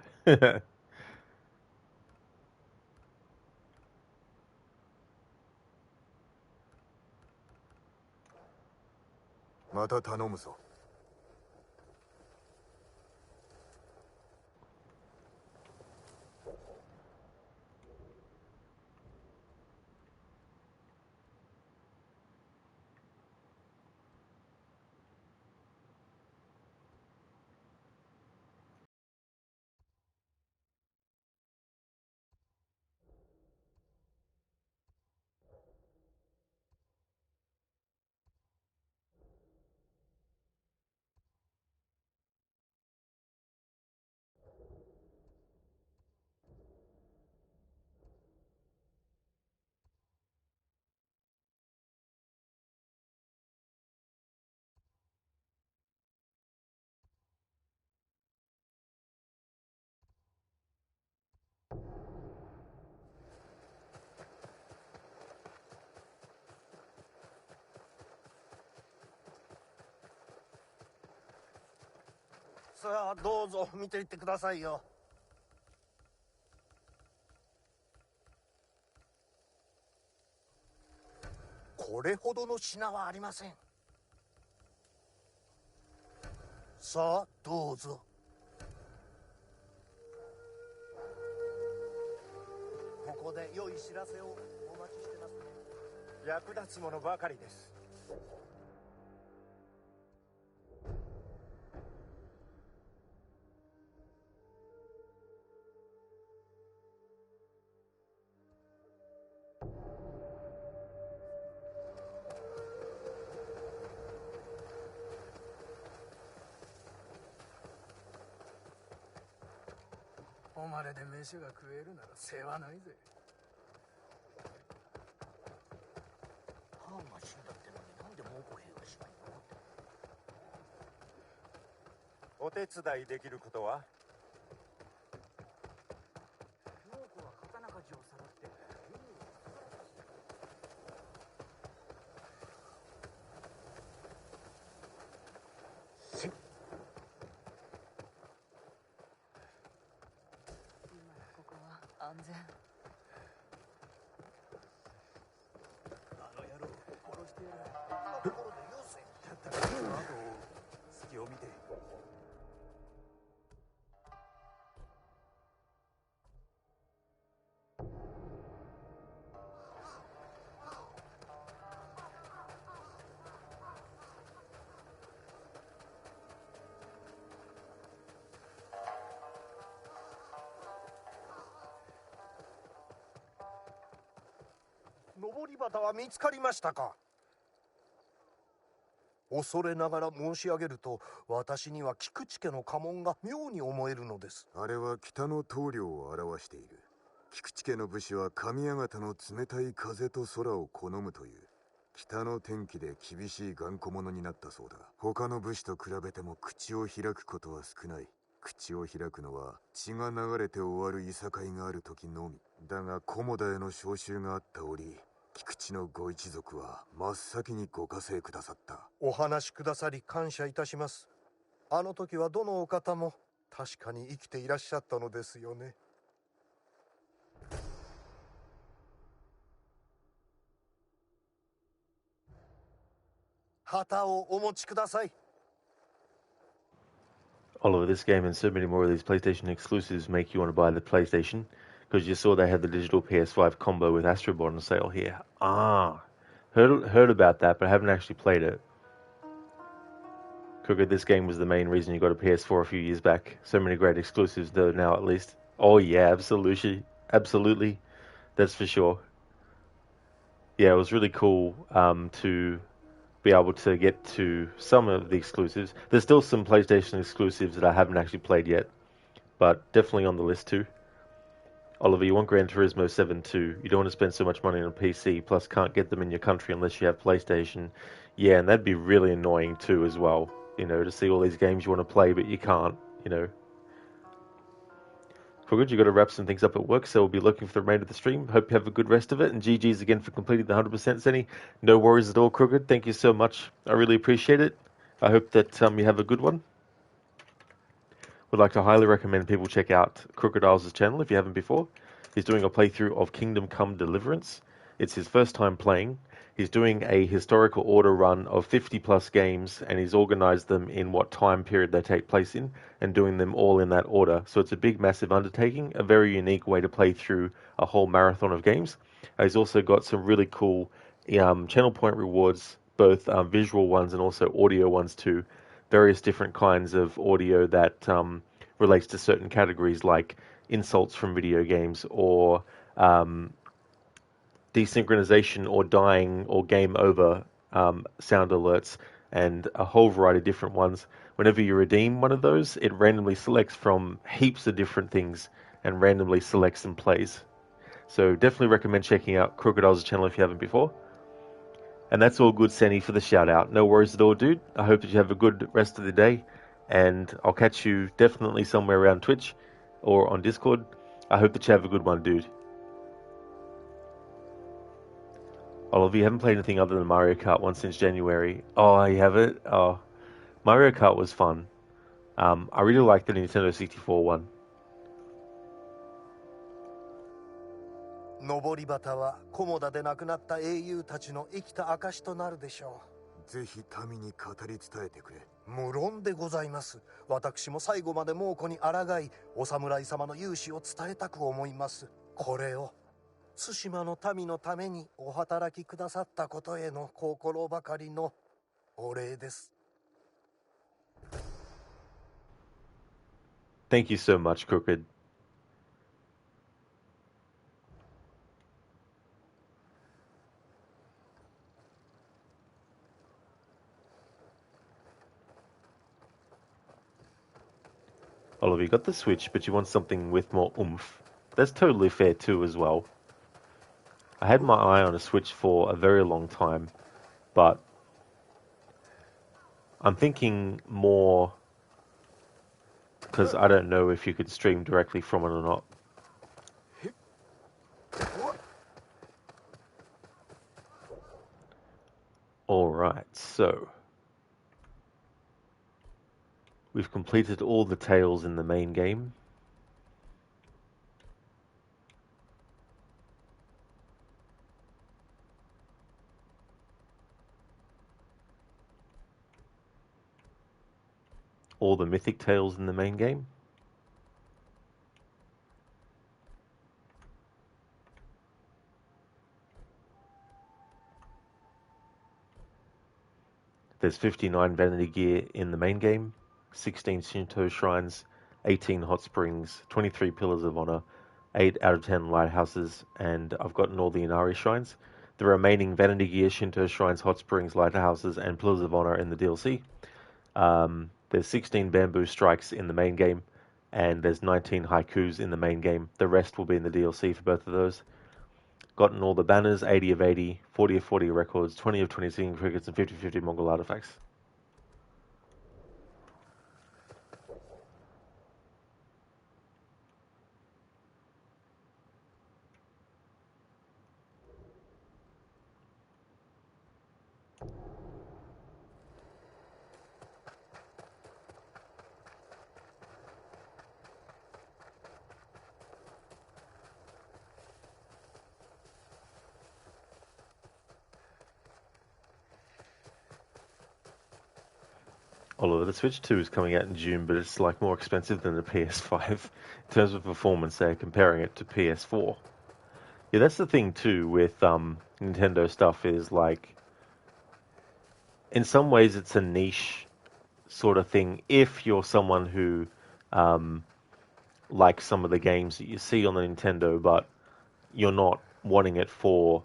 また頼むぞ。さあどうぞ見ていってくださいよ。これほどの品はありません。さあどうぞ。ここで良い知らせをお待ちしてますね。役立つものばかりです。おまれで飯が食えるなら世話ないぜ。ハーンが死んだってのになんで猛虎兵がしないの？お手伝いできることは？猛虎は刀鍛冶をさらって安全。あの野郎殺してやる。ところでよせ。だったらその後を隙を見て。登り旗は見つかりましたか？恐れながら申し上げると、私には菊池家の家紋が妙に思えるのです。あれは北の棟梁を表している。菊池家の武士は神谷方の冷たい風と空を好むという。北の天気で厳しい頑固者になったそうだ。他の武士と比べても口を開くことは少ない。口を開くのは血が流れて終わるいさかいがある時のみ。だが菰田への召集があった折、菊池のご一族は真っ先にご加勢くださった。お話しくださり感謝いたします。あの時はどのお方も確かに生きていらっしゃったのですよね。旗をお持ちください。Oliver, this game and so many more of these PlayStation exclusives make you want to buy the PlayStation, because you saw they had the digital PS5 combo with Astro Bot on sale here. Heard about that, but haven't actually played it. Crooked, this game was the main reason you got a PS4 a few years back. So many great exclusives though now, at least. Oh yeah, absolutely, that's for sure. Yeah, it was really cool to be able to get to some of the exclusives. There's still some PlayStation exclusives that I haven't actually played yet, but definitely on the list too. Oliver, you want Gran Turismo 7 too. You don't want to spend so much money on a PC, plus can't get them in your country unless you have PlayStation. Yeah, and that'd be really annoying too as well. You know, to see all these games you want to play, but you can't, you know. Crooked, you got to wrap some things up at work, so we'll be looking for the remainder of the stream. Hope you have a good rest of it, and GG's again for completing the 100% Zenny. No worries at all, Crooked. Thank you so much. I really appreciate it. I hope that you have a good one. Would like to highly recommend people check out Crocodile's channel if you haven't before. He's doing a playthrough of Kingdom Come Deliverance. It's his first time playing. He's doing a historical order run of 50 plus games, and he's organized them in what time period they take place in and doing them all in that order. So it's a big, massive undertaking, a very unique way to play through a whole marathon of games. He's also got some really cool channel point rewards, both visual ones and also audio ones too. Various different kinds of audio that relates to certain categories like insults from video games or desynchronization or dying or game over sound alerts and a whole variety of different ones. Whenever you redeem one of those, it randomly selects from heaps of different things and randomly selects and plays. So definitely recommend checking out Crocodile's channel if you haven't before. And that's all good, Senny, for the shout out. No worries at all, dude. I hope that you have a good rest of the day. And I'll catch you definitely somewhere around Twitch or on Discord. I hope that you have a good one, dude. Oliver, you haven't played anything other than Mario Kart 1 since January. Oh, you have it? Oh, Mario Kart was fun. I really liked the Nintendo 64 one. 登り旗はコモダで亡くなった英雄たちの生きた証となるでしょう。ぜひ民に語り伝えてくれ。無論でございます。私も最後まで猛虎に抗い、お侍様の勇姿を伝えたく思います。これを対馬の民のためにお働きくださったことへの心ばかりのお礼です。Thank you so much, Crooked. Oliver, you got the Switch, but you want something with more oomph. That's totally fair too as well. I had my eye on a Switch for a very long time, but I'm thinking more because I don't know if you could stream directly from it or not. Alright, so we've completed all the tales in the main game. All the mythic tales in the main game. There's 59 vanity gear in the main game, 16 Shinto shrines, 18 hot springs, 23 pillars of honor, 8 out of 10 lighthouses, and I've gotten all the Inari shrines. The remaining vanity gear, Shinto shrines, hot springs, lighthouses, and pillars of honor in the DLC. There's 16 bamboo strikes in the main game, and there's 19 haikus in the main game. The rest will be in the DLC for both of those. Gotten all the banners, 80 of 80, 40 of 40 records, 20 of 20 singing crickets, and 50 of 50 Mongol artifacts. Although the Switch 2 is coming out in June, but it's like more expensive than the PS5 in terms of performance. They're comparing it to PS4. Yeah, that's the thing too with Nintendo stuff is like, in some ways it's a niche sort of thing if you're someone who likes some of the games that you see on the Nintendo, but you're not wanting it for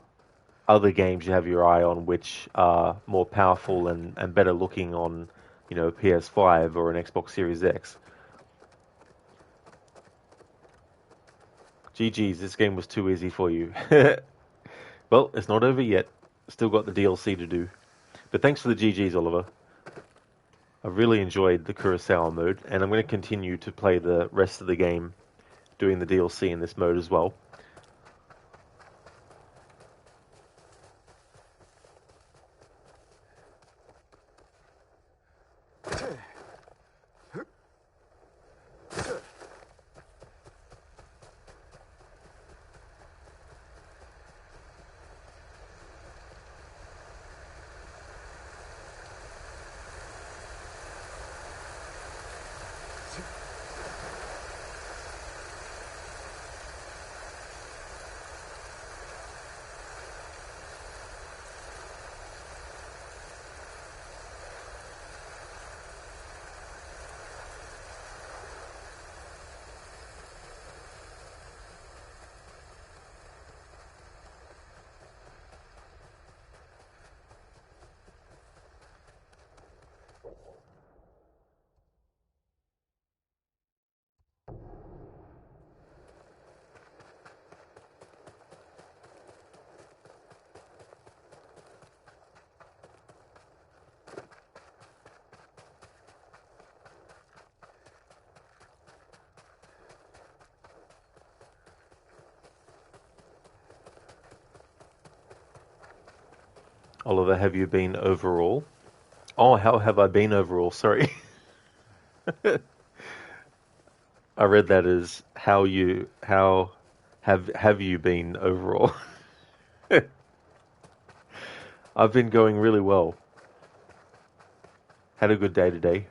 other games you have your eye on which are more powerful and better looking on, you know, PS5 or an Xbox Series X. GG's, this game was too easy for you. Well, it's not over yet. Still got the DLC to do. But thanks for the GG's, Oliver. I've really enjoyed the Kurosawa mode, and I'm going to continue to play the rest of the game doing the DLC in this mode as well. Oliver, have you been overall? Oh, how have I been overall? Sorry. I read that as how have you been overall? I've been going really well. Had a good day today.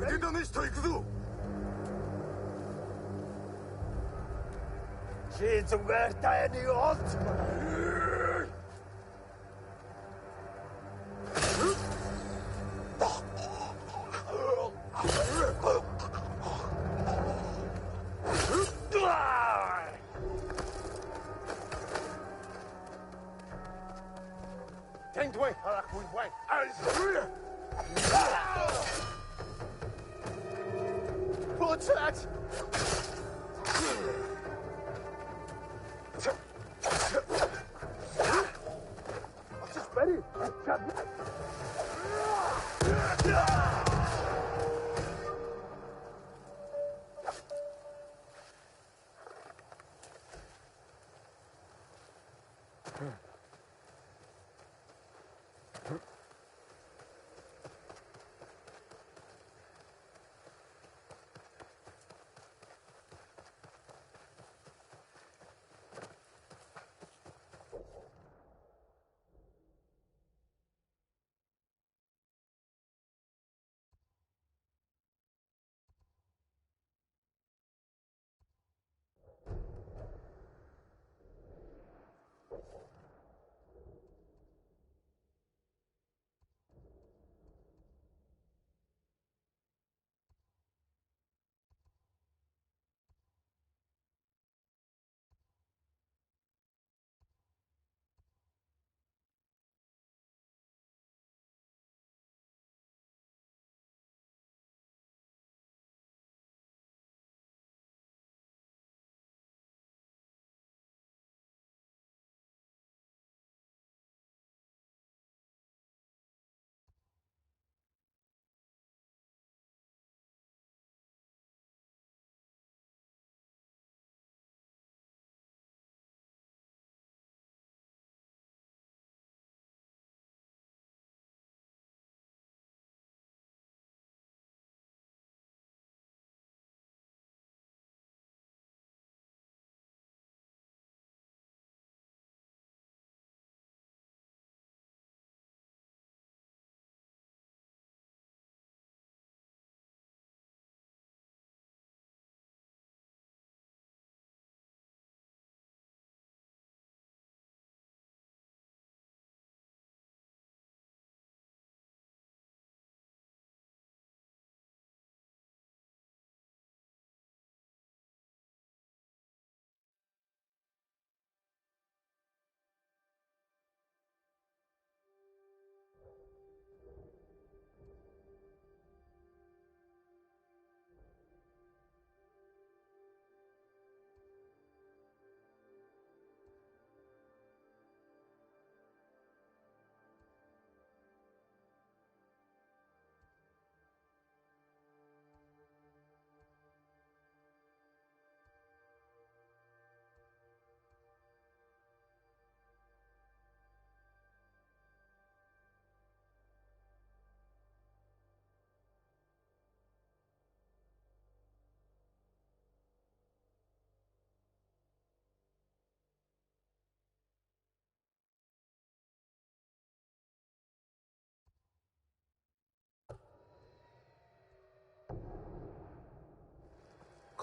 腕試しと行くぞ。Deze werd hij nu uit. Denk way, ala kuin way. What's that? Just ready.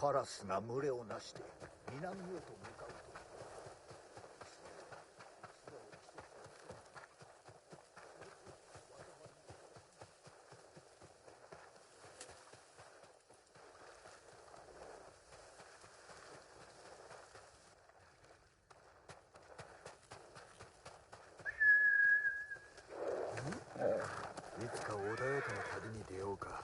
カラスが群れをなして南へと向かうと。いつか穏やかな旅に出ようか。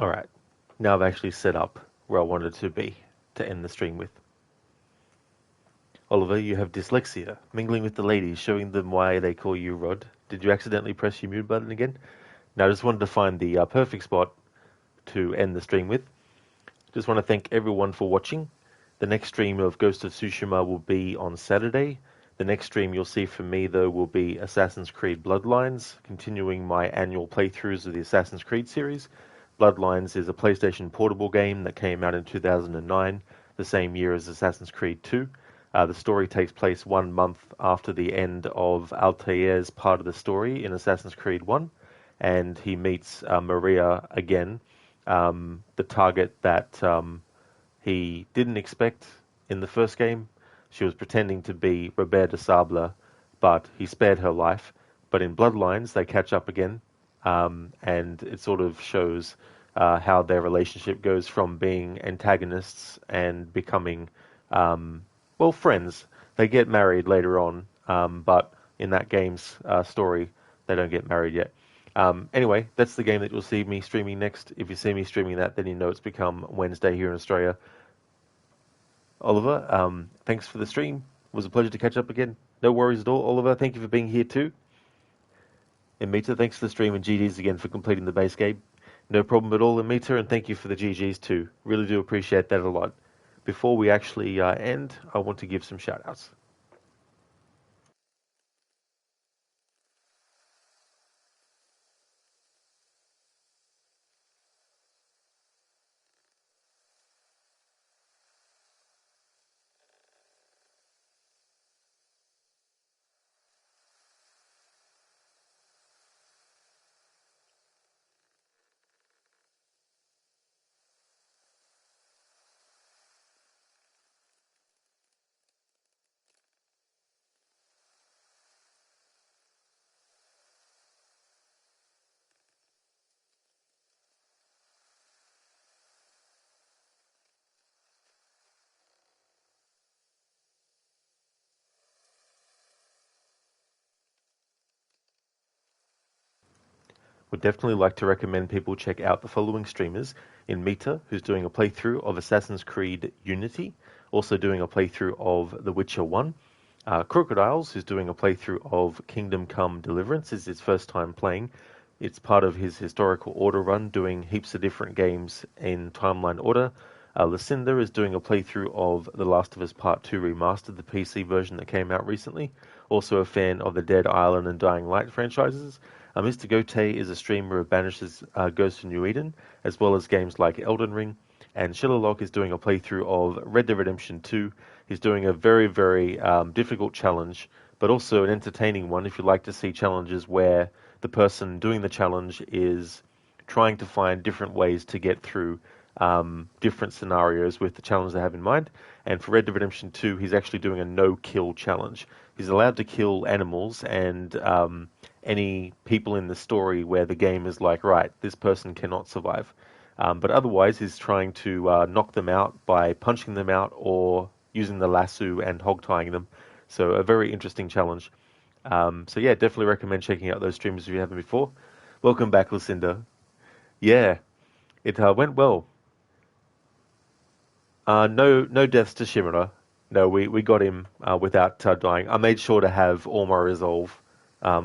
Alright, now I've actually set up where I wanted to be to end the stream with. Oliver, you have dyslexia. Mingling with the ladies, showing them why they call you Rod. Did you accidentally press your mute button again? Now I just wanted to find the perfect spot to end the stream with. Just want to thank everyone for watching. The next stream of Ghost of Tsushima will be on Saturday. The next stream you'll see from me, though, will be Assassin's Creed Bloodlines, continuing my annual playthroughs of the Assassin's Creed series. Bloodlines is a PlayStation portable game that came out in 2009, the same year as Assassin's Creed 2. The story takes place 1 month after the end of Altair's part of the story in Assassin's Creed 1, and he meets Maria again, the target that he didn't expect in the first game. She was pretending to be Robert de Sable, but he spared her life. But in Bloodlines, they catch up again, and it sort of shows how their relationship goes from being antagonists and becoming, friends. They get married later on, but in that game's story, they don't get married yet. Anyway, that's the game that you'll see me streaming next. If you see me streaming that, then you know it's become Wednesday here in Australia. Oliver, thanks for the stream. It was a pleasure to catch up again. No worries at all. Oliver, thank you for being here too. And Mita, thanks for the stream, and GG's again for completing the base game. No problem at all, Amita, and thank you for the GGs too. Really do appreciate that a lot. Before we actually end, I want to give some shout-outs. Would definitely like to recommend people check out the following streamers: in Mita, who's doing a playthrough of Assassin's Creed Unity, also doing a playthrough of The Witcher 1. Crocodiles, who's doing a playthrough of Kingdom Come Deliverance, is his first time playing. It's part of his historical order run, doing heaps of different games in timeline order. Lucinda is doing a playthrough of The Last of Us Part 2 Remastered, the PC version that came out recently. Also a fan of the Dead Island and Dying Light franchises. Mr. Gote is a streamer of Banish's Ghost of New Eden, as well as games like Elden Ring. And Shillerlock is doing a playthrough of Red Dead Redemption 2. He's doing a very, very difficult challenge, but also an entertaining one if you like to see challenges where the person doing the challenge is trying to find different ways to get through different scenarios with the challenge they have in mind. And for Red Dead Redemption 2, he's actually doing a no-kill challenge. He's allowed to kill animals and any people in the story where the game is like, right, this person cannot survive. But otherwise, he's trying to knock them out by punching them out or using the lasso and hog-tying them. So a very interesting challenge. So yeah, definitely recommend checking out those streams if you haven't before. Welcome back, Lucinda. Yeah, it went well. No deaths to Shimura. No, we got him without dying. I made sure to have all my resolve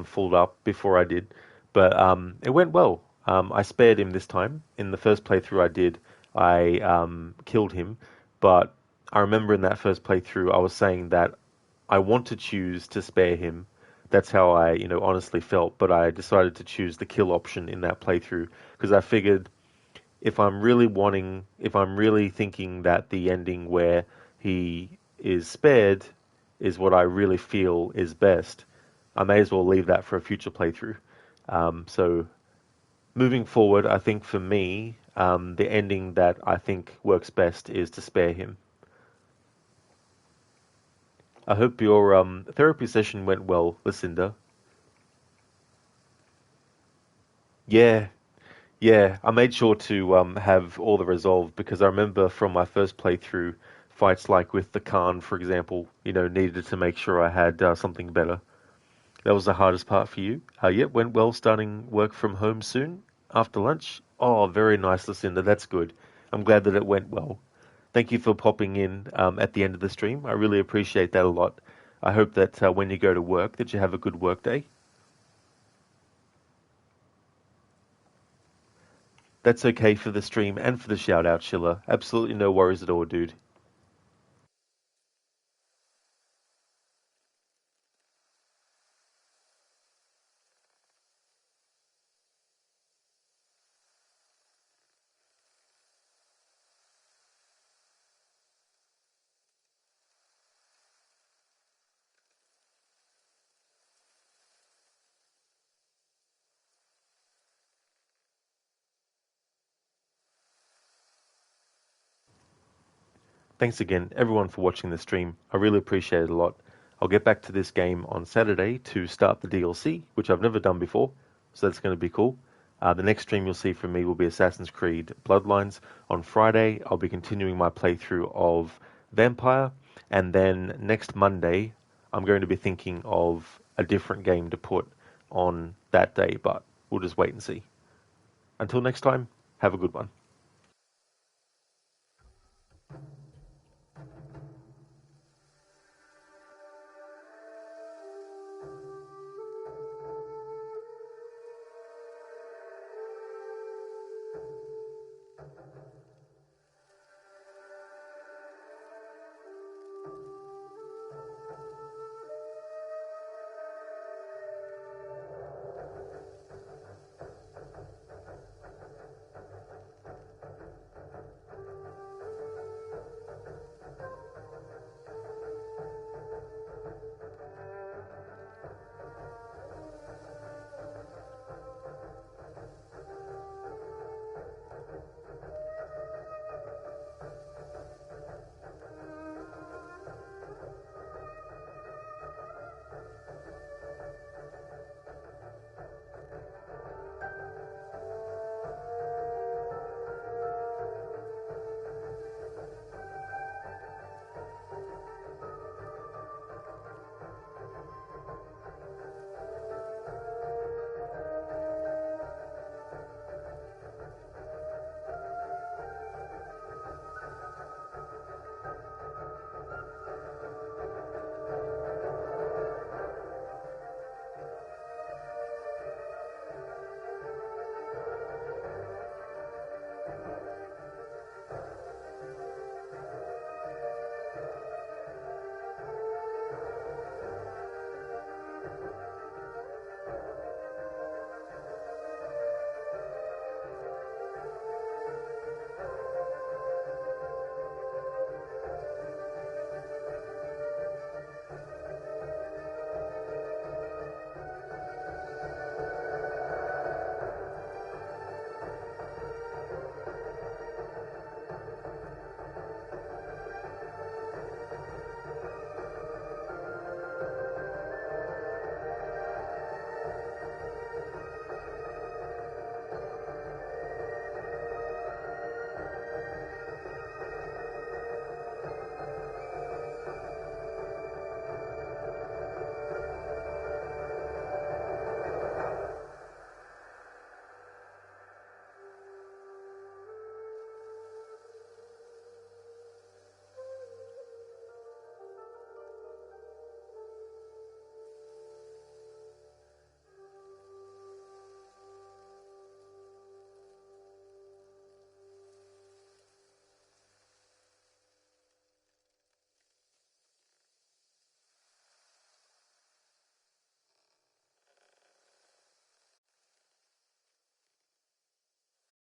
full up before I did, but it went well. I spared him this time. In the first playthrough I did, I killed him, but I remember in that first playthrough I was saying that I want to choose to spare him. That's how I, honestly felt, but I decided to choose the kill option in that playthrough because I figured if I'm really thinking that the ending where he is spared is what I really feel is best, I may as well leave that for a future playthrough. So moving forward, I think for me, the ending that I think works best is to spare him. I hope your therapy session went well, Lucinda. Yeah, I made sure to have all the resolve because I remember from my first playthrough, fights like with the Khan, for example, needed to make sure I had something better. That was the hardest part for you. Went well starting work from home soon after lunch. Oh, very nice, Lucinda. That's good. I'm glad that it went well. Thank you for popping in at the end of the stream. I really appreciate that a lot. I hope that when you go to work that you have a good work day. That's okay for the stream and for the shout out, Schiller. Absolutely no worries at all, dude. Thanks again, everyone, for watching the stream. I really appreciate it a lot. I'll get back to this game on Saturday to start the DLC, which I've never done before, so that's going to be cool. The next stream you'll see from me will be Assassin's Creed Bloodlines. On Friday, I'll be continuing my playthrough of Vampire, and then next Monday, I'm going to be thinking of a different game to put on that day, but we'll just wait and see. Until next time, have a good one.